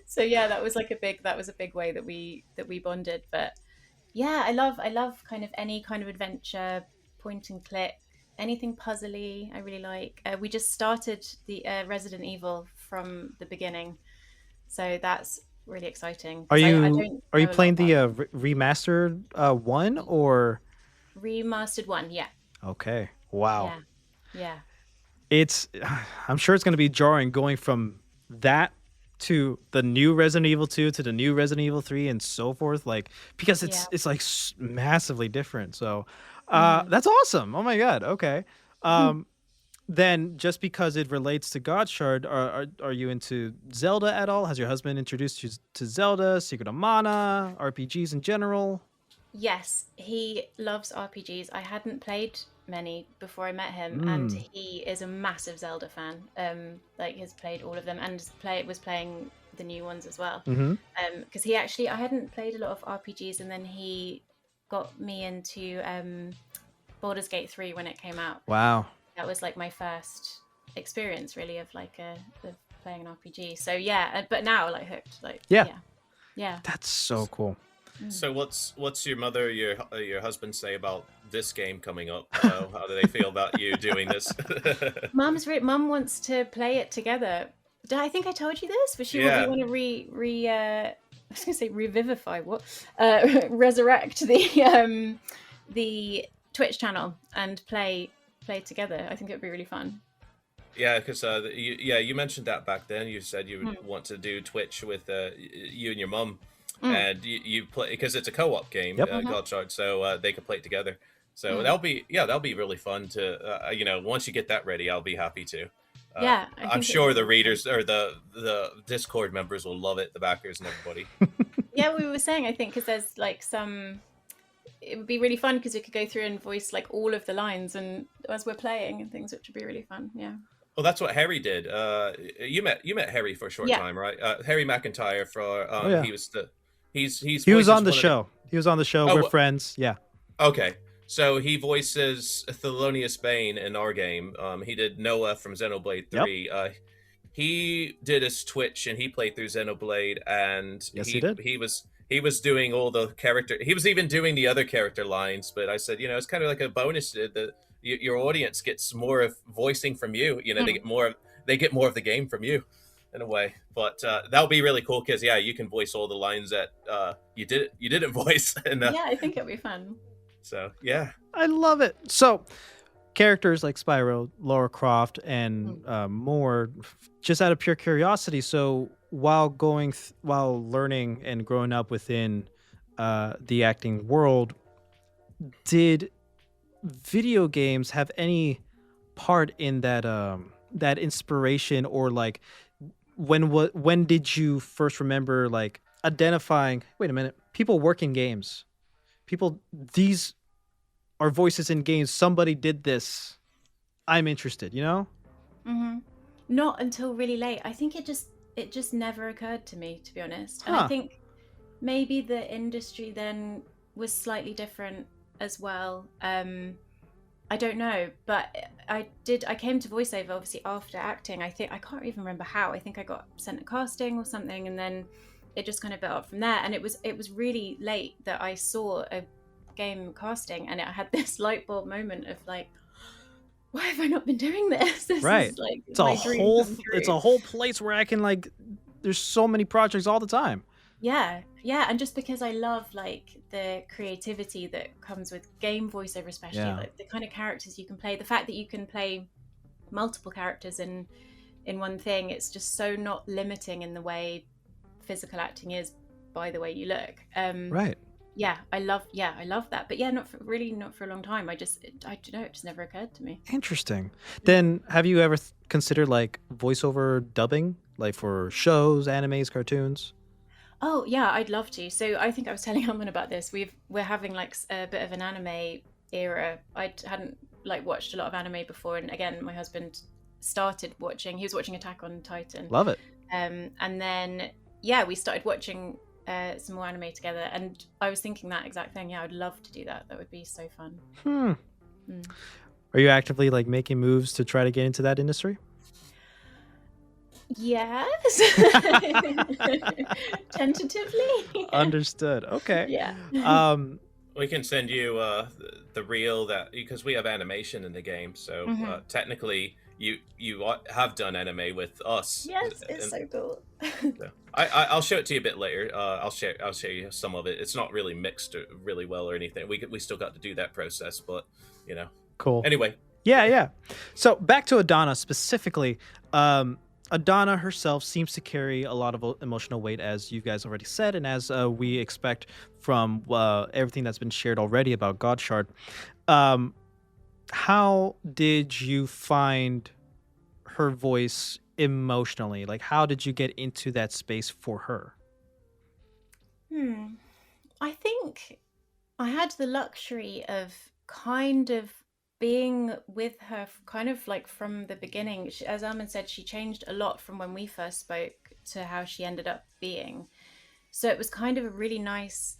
So yeah, that was a big way that we bonded. But yeah, I love kind of any kind of adventure, point and click, anything puzzly. I really like. We just started the Resident Evil from the beginning, so that's really exciting. Are 'Cause I you don't are you know a lot playing about the remastered one or remastered one. Yeah, okay. Wow. yeah. It's I'm sure it's going to be jarring going from that to the new Resident Evil 2 to the new Resident Evil 3 and so forth, like because Yeah. it's like massively different. So Mhm. that's awesome. Oh my god. Okay. Then just because it relates to Godshard, are you into Zelda at all? Has your husband introduced you to Zelda, Secret of Mana, RPGs in general? Yes, he loves RPGs. I hadn't played many before I met him, and he is a massive Zelda fan. Like has played all of them and was playing the new ones as well. Mm-hmm. Because I hadn't played a lot of RPGs, and then he got me into Baldur's Gate 3 when it came out. Wow. That was like my first experience really of playing an RPG. So yeah, but now like hooked. Like yeah. That's so cool. So what's your mother, your husband say about this game coming up? How do they feel about you doing this? Mum wants to play it together. I think I told you this, but she want to I was gonna say revivify resurrect the Twitch channel and play together. I think it would be really fun. Yeah, because you mentioned that back then. You said you would want to do Twitch with you and your mum, and you play because it's a co-op game, Godshard, so they could play it together. So that'll be really fun to once you get that ready, I'll be happy to. I'm sure the readers or the Discord members will love it, the backers and everybody. Yeah, we were saying I think because there's like it would be really fun because we could go through and voice like all of the lines and as we're playing and things, which would be really fun. Yeah. Well, that's what Harry did. You met Harry for a short time, right? Harry McIntyre for he was on the show. He was on the show. We're friends. Yeah. Okay. So he voices Thelonious Bane in our game. He did Noah from Xenoblade 3. Yep. He did his Twitch and he played through Xenoblade, and he did. He was doing all the character. He was even doing the other character lines. But I said, it's kind of like a bonus that your audience gets more of voicing from you. They get more of the game from you, in a way. But that'll be really cool because you can voice all the lines that you didn't voice. And, yeah, I think it'll be fun. So yeah, I love it. So characters like Spyro, Lara Croft, and more, just out of pure curiosity. So while learning and growing up within the acting world, did video games have any part in that inspiration, or like when did you first remember like identifying? Wait a minute, people work in games. These are voices in games. Somebody did this. I'm interested, Mm-hmm. Not until really late. I think it just never occurred to me, to be honest. And I think maybe the industry then was slightly different as well. I don't know, but I came to voiceover obviously after acting. I can't even remember how. I think I got sent a casting or something, and then it just kind of built up from there. And it was really late that I saw a game casting, and I had this light bulb moment of like, why have I not been doing this? This is like it's a whole place where I can like, there's so many projects all the time. Yeah, and just because I love like the creativity that comes with game voiceover, especially like the kind of characters you can play, the fact that you can play multiple characters in one thing, it's just so not limiting in the way physical acting is by the way you look. I love that, but not for a long time. I don't know, it just never occurred to me. Interesting. Then have you ever considered like voiceover dubbing, like for shows, animes, cartoons? Oh yeah, I'd love to. So I think I was telling Elman about this. We're having like a bit of an anime era. I hadn't like watched a lot of anime before, and again, my husband started watching. He was watching Attack on Titan. Love it. And then yeah, we started watching some more anime together, and I was thinking that exact thing. Yeah, I'd love to do that. That would be so fun. Are you actively like making moves to try to get into that industry? Yes. Tentatively. Understood. Okay. Yeah. We can send you the reel that, because we have animation in the game, so technically you have done anime with us. Yes, it's so cool. So I'll show it to you a bit later. I'll show you some of it. It's not really mixed really well or anything. We still got to do that process, but you know. Cool. Anyway. Yeah. So back to Adanna specifically. Adanna herself seems to carry a lot of emotional weight, as you guys already said, and as we expect from everything that's been shared already about Godshard. How did you find her voice emotionally? Like, how did you get into that space for her? I think I had the luxury of kind of being with her kind of like from the beginning. As Elman said, she changed a lot from when we first spoke to how she ended up being. So it was kind of a really nice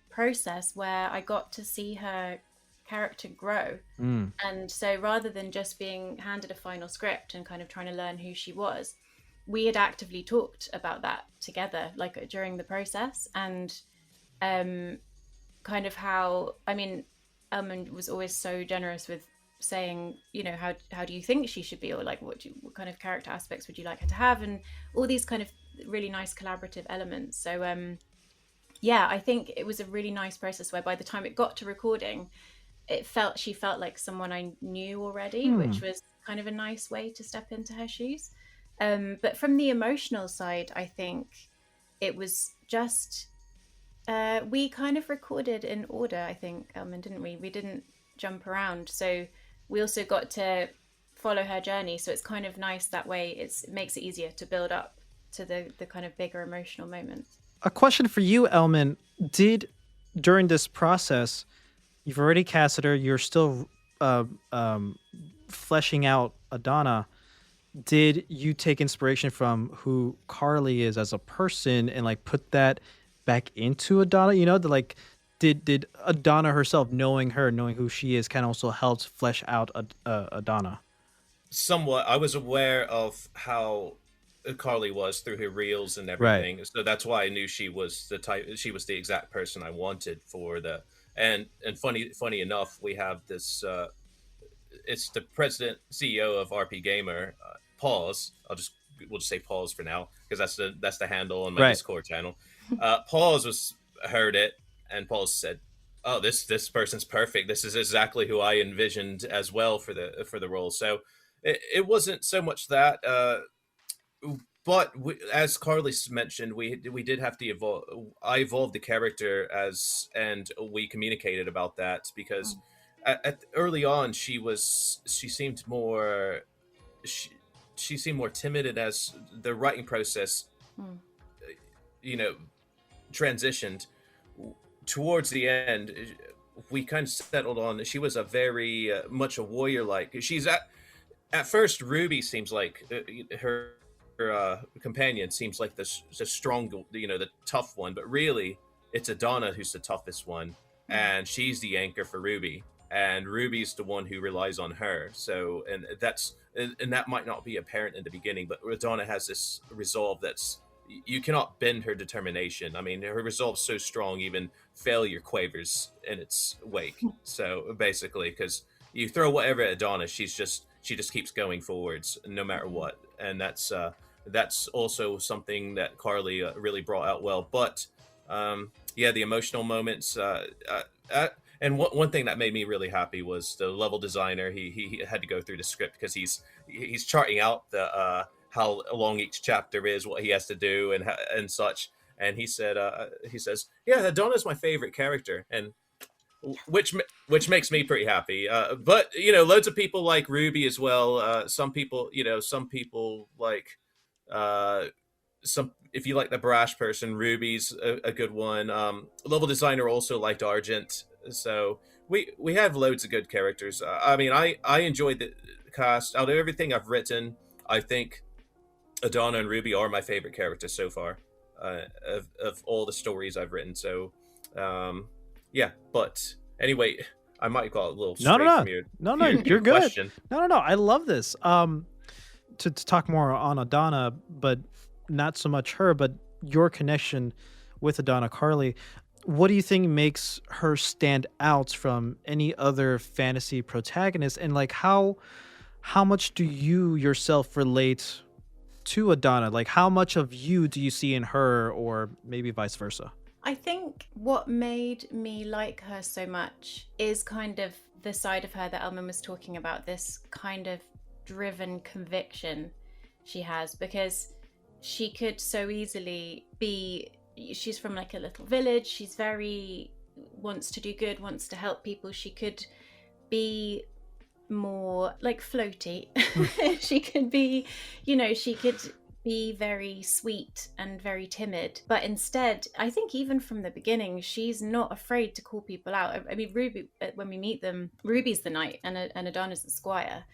process where I got to see her character grow. And so rather than just being handed a final script and kind of trying to learn who she was, we had actively talked about that together, like during the process, and kind of how, I mean, Elmon was always so generous with saying, you know, how do you think she should be, or like what kind of character aspects would you like her to have, and all these kind of really nice collaborative elements. So yeah, I think it was a really nice process where by the time it got to recording, she felt like someone I knew already, which was kind of a nice way to step into her shoes. But from the emotional side, I think it was just we kind of recorded in order, I think, Elman, didn't we? We didn't jump around. So we also got to follow her journey. So it's kind of nice that way. It makes it easier to build up to the kind of bigger emotional moments. A question for you, Elman. During this process, you've already casted her, you're still fleshing out Adanna. Did you take inspiration from who Carli is as a person and like put that back into Adanna? You know, did Adanna herself, knowing who she is, kind of also helped flesh out Adanna? Somewhat. I was aware of how Carli was through her reels and everything, right. So that's why I knew she was the exact person I wanted for the. And funny enough, we have this. It's the president CEO of RP Gamer. Pause. We'll just say Pause for now, because that's the handle on my Discord channel. Pause heard it, and Pause said, "Oh, this person's perfect. This is exactly who I envisioned as well for the role." So it wasn't so much that, but as Carli mentioned, we did have to evolve. I evolved the character and we communicated about that, because early on she seemed more timid, and as the writing process, transitioned towards the end, we kind of settled on she was a very much a warrior. Like she's at first, Ruby seems like her companion seems like the strong, the tough one, but really it's Adanna who's the toughest one, and she's the anchor for Ruby, and Ruby's the one who relies on her. So, and that might not be apparent in the beginning, but Adanna has this resolve that's, you cannot bend her determination. I mean, her resolve's so strong, even failure quavers in its wake. So basically, because you throw whatever at Adanna, she just keeps going forwards no matter what. And that's also something that Carli really brought out well. But the emotional moments, and one thing that made me really happy was the level designer. He had to go through the script, because he's charting out the how long each chapter is, what he has to do, and such. And he says, yeah, Adanna's my favorite character, and which makes me pretty happy. But loads of people like Ruby as well. Some people like some, if you like the brash person, Ruby's a good one. Level designer also liked Argent. So we have loads of good characters. I mean, I enjoyed the cast. Out of everything I've written, I think Adanna and Ruby are my favorite characters so far, of all the stories I've written. So, yeah. But anyway, I might got a little straight from your you're good. question. No. I love this. To talk more on Adanna, but not so much her, but your connection with Adanna, Carli. What do you think makes her stand out from any other fantasy protagonist, and like how much do you yourself relate to Adanna? Like, how much of you do you see in her, or maybe vice versa? I think what made me like her so much is kind of the side of her that Elmon was talking about, this kind of driven conviction she has, because she could so easily be, she's from like a little village, she's very, wants to do good, wants to help people. She could be more like floaty. She could be, she could be very sweet and very timid, but instead, I think even from the beginning, she's not afraid to call people out. I mean, Ruby, when we meet them, Ruby's the knight and Adanna's the squire,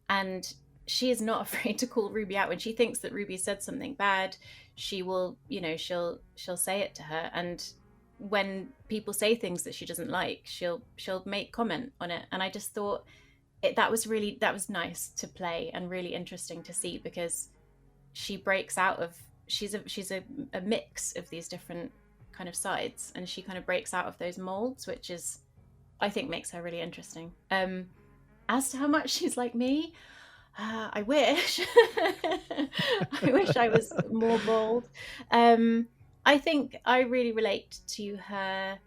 and she is not afraid to call Ruby out when she thinks that Ruby said something bad. She will, she'll say it to her, and when people say things that she doesn't like, she'll make comment on it. And I just thought that was nice to play and really interesting to see, because she breaks out of, she's a mix of these different kind of sides, and she kind of breaks out of those molds, which is, I think, makes her really interesting. As to how much she's like me, I wish. I wish I was more bold. I think I really relate to her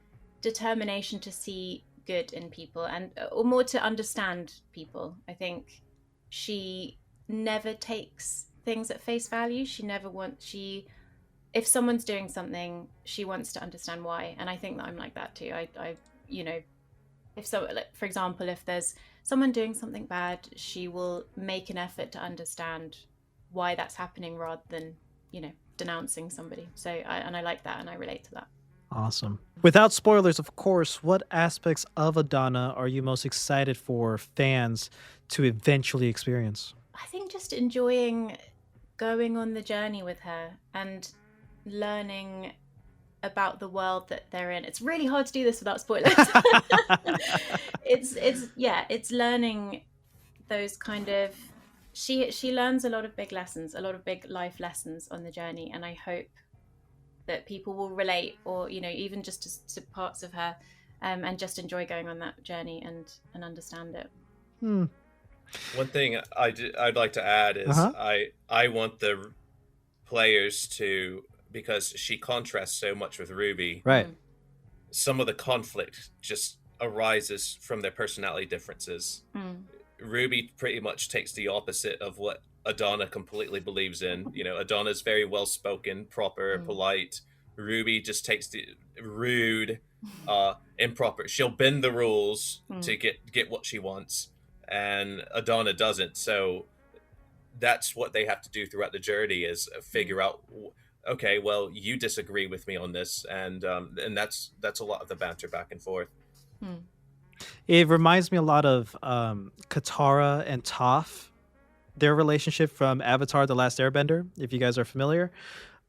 determination to see good in people, or more to understand people. I think she never takes things at face value. If someone's doing something, she wants to understand why. And I think that I'm like that too. For example, if there's someone doing something bad, she will make an effort to understand why that's happening rather than, denouncing somebody. So I like that, and I relate to that. Awesome. Without spoilers, of course, what aspects of Adanna are you most excited for fans to eventually experience? I think just enjoying going on the journey with her and learning about the world that they're in. It's really hard to do this without spoilers. It's learning those kind of, she learns a lot of big lessons, a lot of big life lessons on the journey, and I hope that people will relate, or even just to parts of her, and just enjoy going on that journey and understand it. One thing I'd like to add is I want the players to, because she contrasts so much with Ruby, right? Some of the conflict just arises from their personality differences. Ruby pretty much takes the opposite of what Adanna completely believes in. Adanna's very well spoken, proper, polite. Ruby just takes the rude, improper. She'll bend the rules to get what she wants, and Adanna doesn't. So that's what they have to do throughout the journey, is figure out, okay, well, you disagree with me on this, and that's a lot of the banter back and forth. It reminds me a lot of Katara and Toph, their relationship from Avatar: The Last Airbender, if you guys are familiar.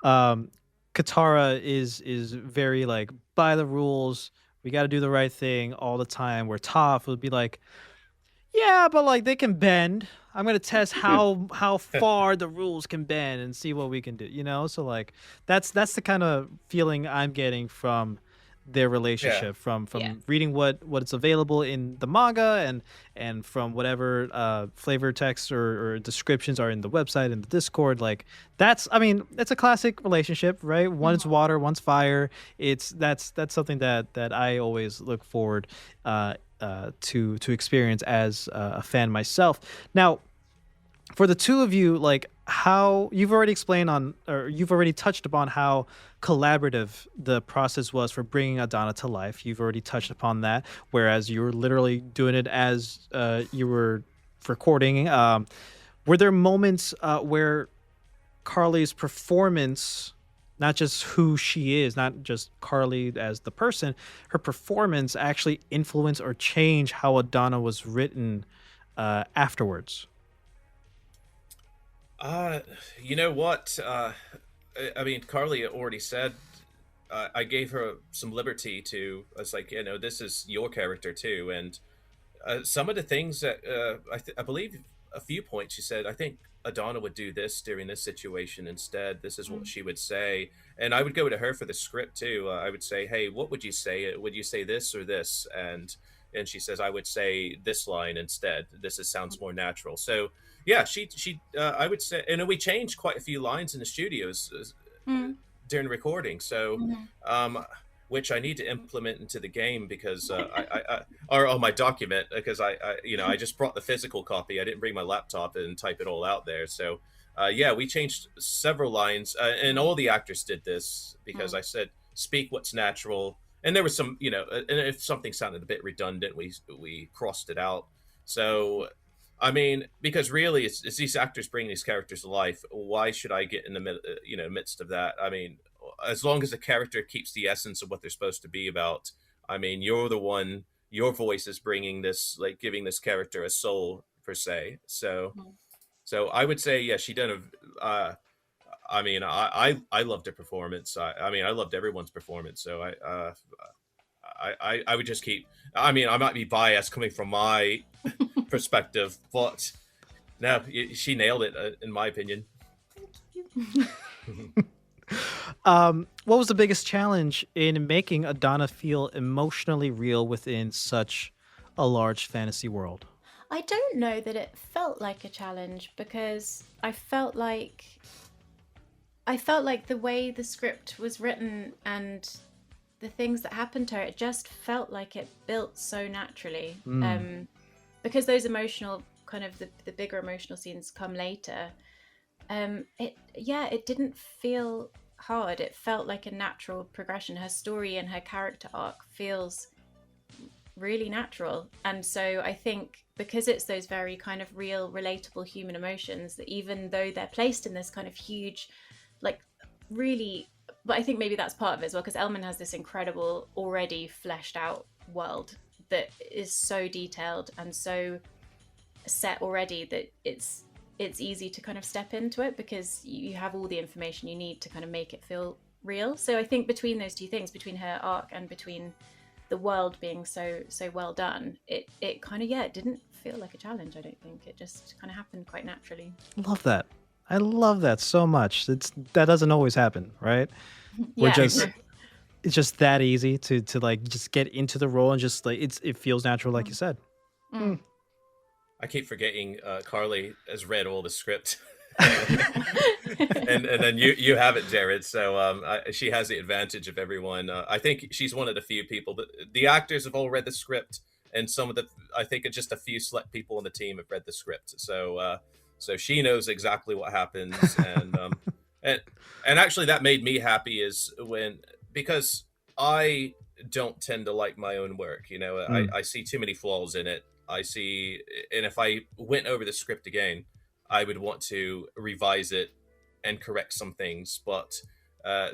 Katara is very like, by the rules, we got to do the right thing all the time, where Toph would be like, yeah, but like they can bend. I'm gonna test how far the rules can bend and see what we can do. So like that's the kind of feeling I'm getting from their relationship, from reading what's available in the manga and from whatever flavor text or descriptions are in the website and the Discord. Like it's a classic relationship, right? One's water, one's fire. That's something that I always look forward to experience as a fan myself. Now, for the two of you, like, how you've already you've already touched upon how collaborative the process was for bringing Adanna to life. You've already touched upon that, whereas you were literally doing it as you were recording. Were there moments where Carli's performance, not just who she is, not just Carli as the person, her performance actually influence or change how Adanna was written afterwards? You know what? I mean, Carli already said I gave her some liberty to. I was like, this is your character too, and some of the things that I believe a few points she said. I think Adanna would do this during this situation instead. This is what she would say, and I would go to her for the script too. I would say, "Hey, what would you say? Would you say this or this?" And she says, "I would say this line instead. Sounds more natural." So yeah, she I would say, and we changed quite a few lines in the studios during recording. So which I need to implement into the game because or on my document, because I just brought the physical copy. I didn't bring my laptop and type it all out there. So yeah, we changed several lines, and all the actors did this because I said, speak what's natural. And there was some, and if something sounded a bit redundant, we crossed it out. So, I mean, because really, it's these actors bringing these characters to life. Why should I get in the midst of that? I mean, as long as the character keeps the essence of what they're supposed to be about. I mean, you're the one. Your voice is bringing this, like, giving this character a soul per se. So, I would say, yeah, she done a. I mean, I loved her performance. I mean, I loved everyone's performance. So I would just keep. I mean, I might be biased coming from my perspective, but no, she nailed it in my opinion. What was the biggest challenge in making Adanna feel emotionally real within such a large fantasy world? I don't know that it felt like a challenge because I felt like the way the script was written and the things that happened to her, it just felt like it built so naturally. Because those emotional, kind of the bigger emotional scenes come later. It didn't feel hard. It felt like a natural progression. Her story and her character arc feels really natural. And so I think because it's those very kind of real, relatable human emotions that even though they're placed in this kind of huge, like really, but I think maybe that's part of it as well, because Elmon has this incredible, already fleshed out world that is so detailed and so set already that it's easy to kind of step into it because you have all the information you need to kind of make it feel real. So I think between those two things, between her arc and between the world being so well done, it kind of, it didn't feel like a challenge. I don't think it just kind of happened quite naturally. Love that. I love that so much. That doesn't always happen, right? It's just that easy to like just get into the role and just like it feels natural, like you said. I keep forgetting Carli has read all the script, and then you have it, Jared. So she has the advantage of everyone. I think she's one of the few people that the actors have all read the script, and I think it's just a few select people on the team have read the script. So she knows exactly what happens, and actually that made me happy because I don't tend to like my own work. I see too many flaws in it. And if I went over the script again, I would want to revise it and correct some things. But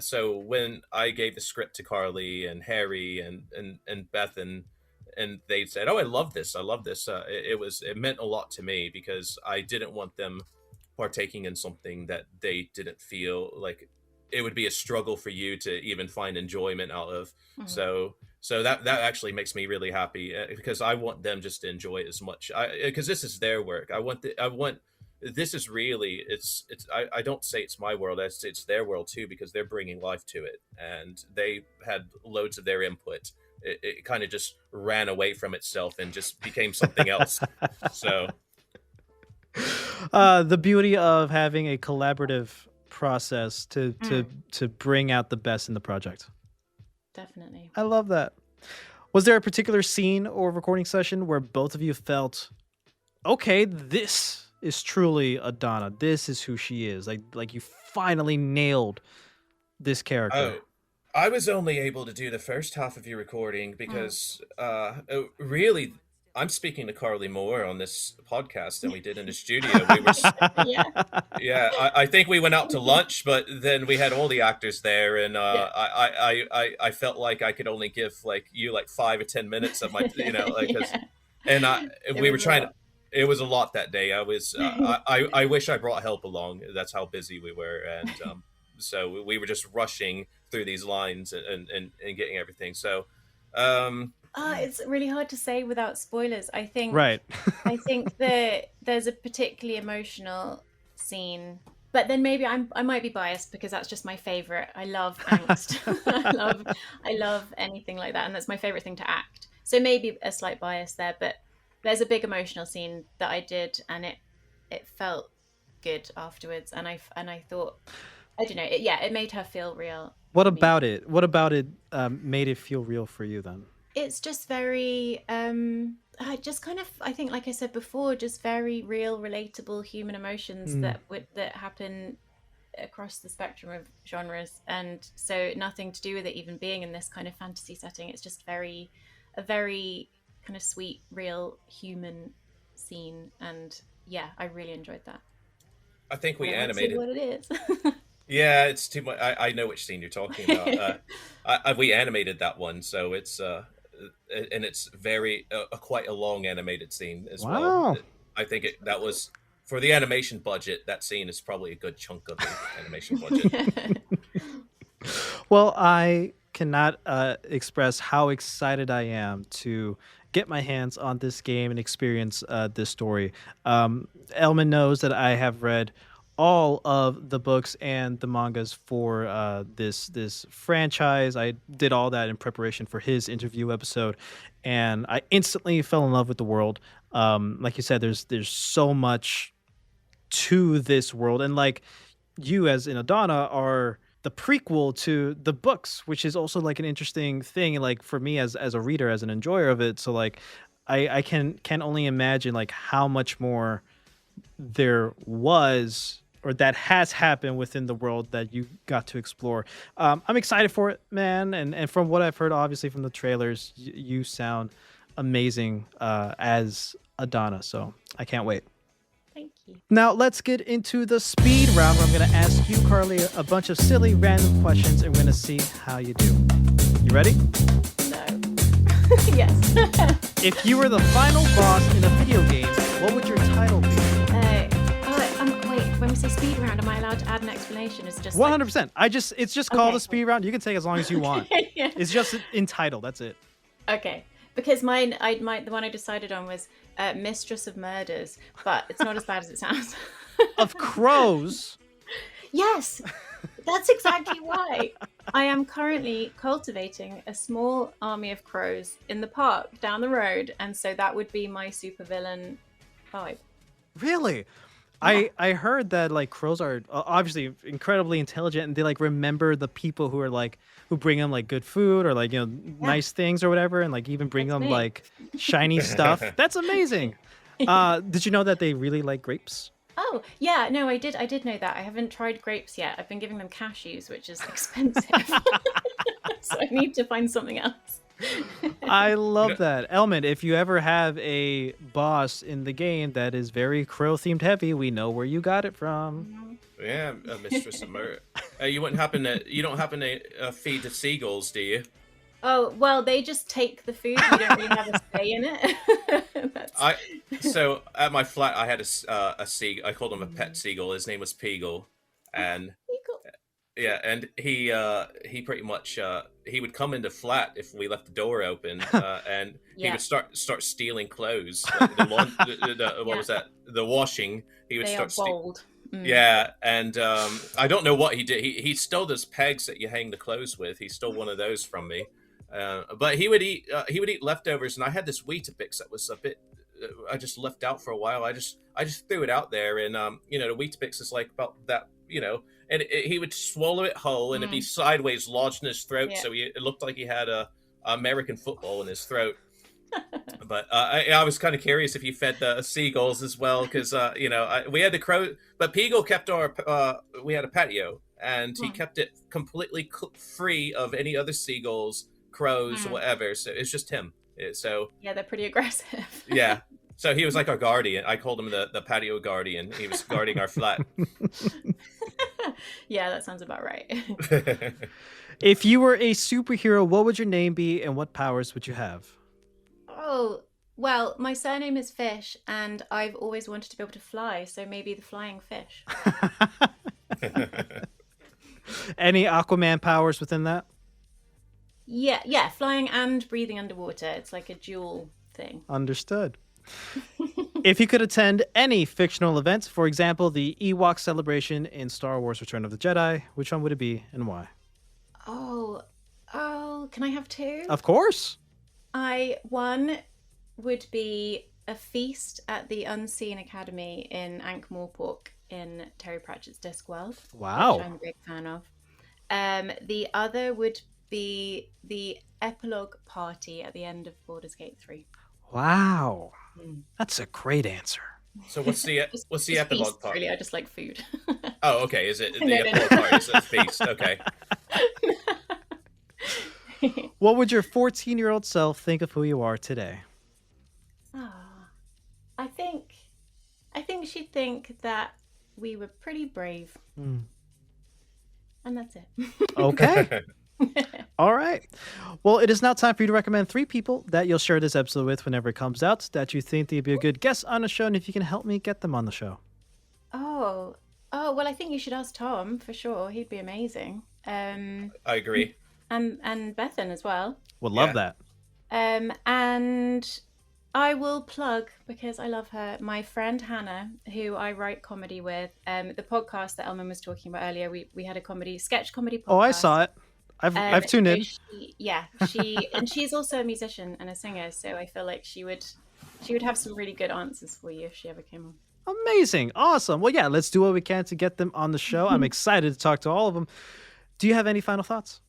so when I gave the script to Carli and Harry and Beth and they said, "Oh, I love this. It meant a lot to me because I didn't want them partaking in something that they didn't feel like it would be a struggle for you to even find enjoyment out of." So that actually makes me really happy because I want them just to enjoy it as much. Because this is their work. This is really I don't say it's my world. It's their world too because they're bringing life to it and they had loads of their input. It kind of just ran away from itself and just became something else. So the beauty of having a collaborative process to bring out the best in the project. Definitely. I love that. Was there a particular scene or recording session where both of you felt, okay, this is truly Adanna. This is who she is. Like you finally nailed this character. Oh, I was only able to do the first half of your recording because really I'm speaking to Carli more on this podcast than we did in the studio. We were, Yeah. yeah. I think we went out to lunch, but then we had all the actors there, and Yeah. I felt like I could only give like you like 5 or 10 minutes of my, you know, like, cause, Yeah. and we were was a trying to. lot. It was a lot that day. I wish I brought help along. That's how busy we were, and so we were just rushing through these lines and getting everything. So. It's really hard to say without spoilers. I think Right. I think that there's a particularly emotional scene, but then maybe I might be biased because that's just my favorite. I love angst. I love anything like that, and that's my favorite thing to act. So maybe a slight bias there, but there's a big emotional scene that I did, and it felt good afterwards, and I thought, I don't know, it made her feel real. What about it? What about it made it feel real for you then? It's just very just kind of, I think, like I said before, just very real, relatable human emotions that happen across the spectrum of genres, and so nothing to do with it even being in this kind of fantasy setting. It's just a very kind of sweet, real human scene, and yeah, I really enjoyed that. I think we I won't say animated. what it is. Yeah, it's too much. I know which scene you're talking about. We animated that one, so it's and it's very quite a long animated scene as Wow. well. I think that was for the animation budget. That scene is probably a good chunk of the animation budget. Well, I cannot express how excited I am to get my hands on this game and experience this story. Elmon knows that I have read all of the books and the mangas for this franchise. I did all that in preparation for his interview episode, and I instantly fell in love with the world. Like you said, there's so much to this world, and like you as in Adanna are the prequel to the books, which is also like an interesting thing, like for me as a reader, as an enjoyer of it. So like I can only imagine like how much more there was or that has happened within the world that you got to explore. I'm excited for it, man. And from what I've heard, obviously from the trailers, you sound amazing as Adanna. So I can't wait. Thank you. Now let's get into the speed round where I'm going to ask you, Carli, a bunch of silly random questions and we're going to see how you do. You ready? No. Yes. If you were the final boss in a video game, what would your title be? Wait, when we say speed round, am I allowed to add an explanation? It's just 100%. It's just called Okay. a speed round. You can take as long as you want. Yeah. It's just in title. That's it. Okay, because the one I decided on was Mistress of Murders, but it's not as bad as it sounds. Of crows. Yes, that's exactly why. I am currently cultivating a small army of crows in the park down the road, and so that would be my supervillain vibe. Really? Yeah. I heard that like crows are obviously incredibly intelligent and they like remember the people who are like who bring them like good food or like nice things or whatever, and like even bring That's them me. like shiny stuff. That's amazing. Did you know that they really like grapes? Oh, yeah, no, I did know that. I haven't tried grapes yet. I've been giving them cashews, which is expensive. So I need to find something else. I love that. Elmon, if you ever have a boss in the game that is very crow themed heavy, we know where you got it from. Yeah, Mistress of Murder. You don't happen to feed the seagulls, do you? Oh, well, they just take the food. You don't really have a say in it. So at my flat, I had a seagull. I called him a pet seagull. His name was Peagle, and yeah, and he pretty much he would come into flat if we left the door open, and he would start stealing clothes. Like what was that? The washing. He would They start are bold. Yeah, and I don't know what he did. He stole those pegs that you hang the clothes with. He stole one of those from me. But he would eat leftovers, and I had this Weetabix that was a bit. I just left out for a while. I just threw it out there, and the Weetabix is like about that, and he would swallow it whole, and it'd be sideways, lodged in his throat, so it looked like he had a American football in his throat. But I was kind of curious if you fed the seagulls as well, because we had the crow, but Peagle kept we had a patio, and he kept it completely free of any other seagulls, crows, or whatever. So it's just him. So Yeah, they're pretty aggressive. yeah. So he was like our guardian. I called him the patio guardian. He was guarding our flat. Yeah, that sounds about right. If you were a superhero, what would your name be and what powers would you have? Oh, well, my surname is Fish, and I've always wanted to be able to fly, so maybe the flying fish. Any Aquaman powers within that? Yeah, flying and breathing underwater. It's like a dual thing. Understood. If you could attend any fictional event, for example, the Ewok celebration in Star Wars Return of the Jedi, which one would it be and why? Oh, can I have two? Of course. One would be a feast at the Unseen Academy in Ankh-Morpork in Terry Pratchett's Discworld. Wow. Which I'm a big fan of. The other would be the epilogue party at the end of Baldur's Gate 3. Wow. That's a great answer. So what's the epilogue feast, part? Really, I just like food. Oh, okay. Is it the No. epilogue part? Is it feast? Okay. What would your 14-year-old self think of who you are today? I think she'd think that we were pretty brave. And that's it. Okay. All right. Well, it is now time for you to recommend 3 people that you'll share this episode with whenever it comes out that you think they'd be a good guest on the show, and if you can help me get them on the show. Oh, well, I think you should ask Tom for sure. He'd be amazing. I agree. And Bethan as well. Would love that. And I will plug, because I love her, my friend Hannah, who I write comedy with. The podcast that Elmon was talking about earlier, we had a sketch comedy podcast. Oh, I saw it. I've tuned in. And she's also a musician and a singer, so I feel like she would have some really good answers for you if she ever came on. Amazing. Awesome. Well, yeah, let's do what we can to get them on the show. I'm excited to talk to all of them. Do you have any final thoughts?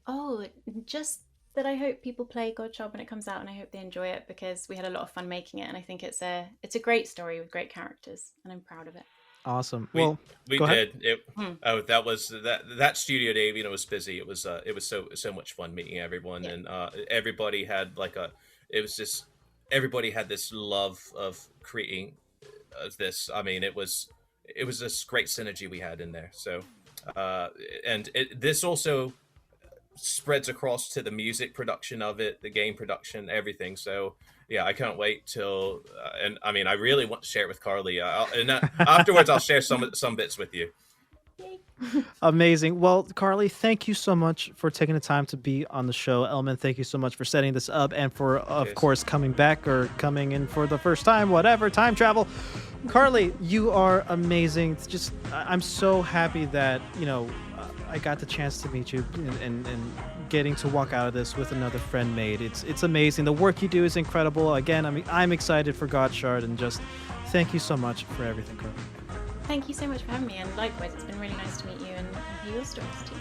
Oh, just that I hope people play Godshard when it comes out, and I hope they enjoy it, because we had a lot of fun making it, and I think it's a great story with great characters, and I'm proud of it. Awesome. We did. That studio day, was busy. It was so much fun meeting everyone, and everybody had everybody had this love of creating this. I mean, it was this great synergy we had in there. So, this also spreads across to the music production of it, the game production, everything. So yeah, I can't wait till and I mean, I really want to share it with Carli, and afterwards I'll share some bits with you. Amazing. Well, Carli, thank you so much for taking the time to be on the show. Elmon, thank you so much for setting this up and for of course coming back or coming in for the first time, whatever, time travel. Carli, you are amazing. I'm so happy that I got the chance to meet you and getting to walk out of this with another friend made. It's amazing. The work you do is incredible. Again, I'm excited for Godshard, and just thank you so much for everything, Carli. Thank you so much for having me, and likewise, it's been really nice to meet you and hear your stories too.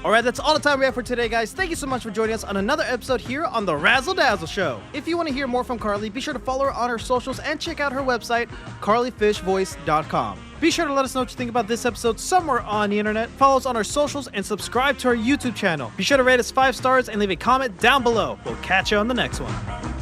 All right, that's all the time we have for today, guys. Thank you so much for joining us on another episode here on the Razzle Dazzle Show. If you want to hear more from Carli, be sure to follow her on her socials and check out her website, carlifishvoice.com. Be sure to let us know what you think about this episode somewhere on the internet. Follow us on our socials and subscribe to our YouTube channel. Be sure to rate us 5 stars and leave a comment down below. We'll catch you on the next one.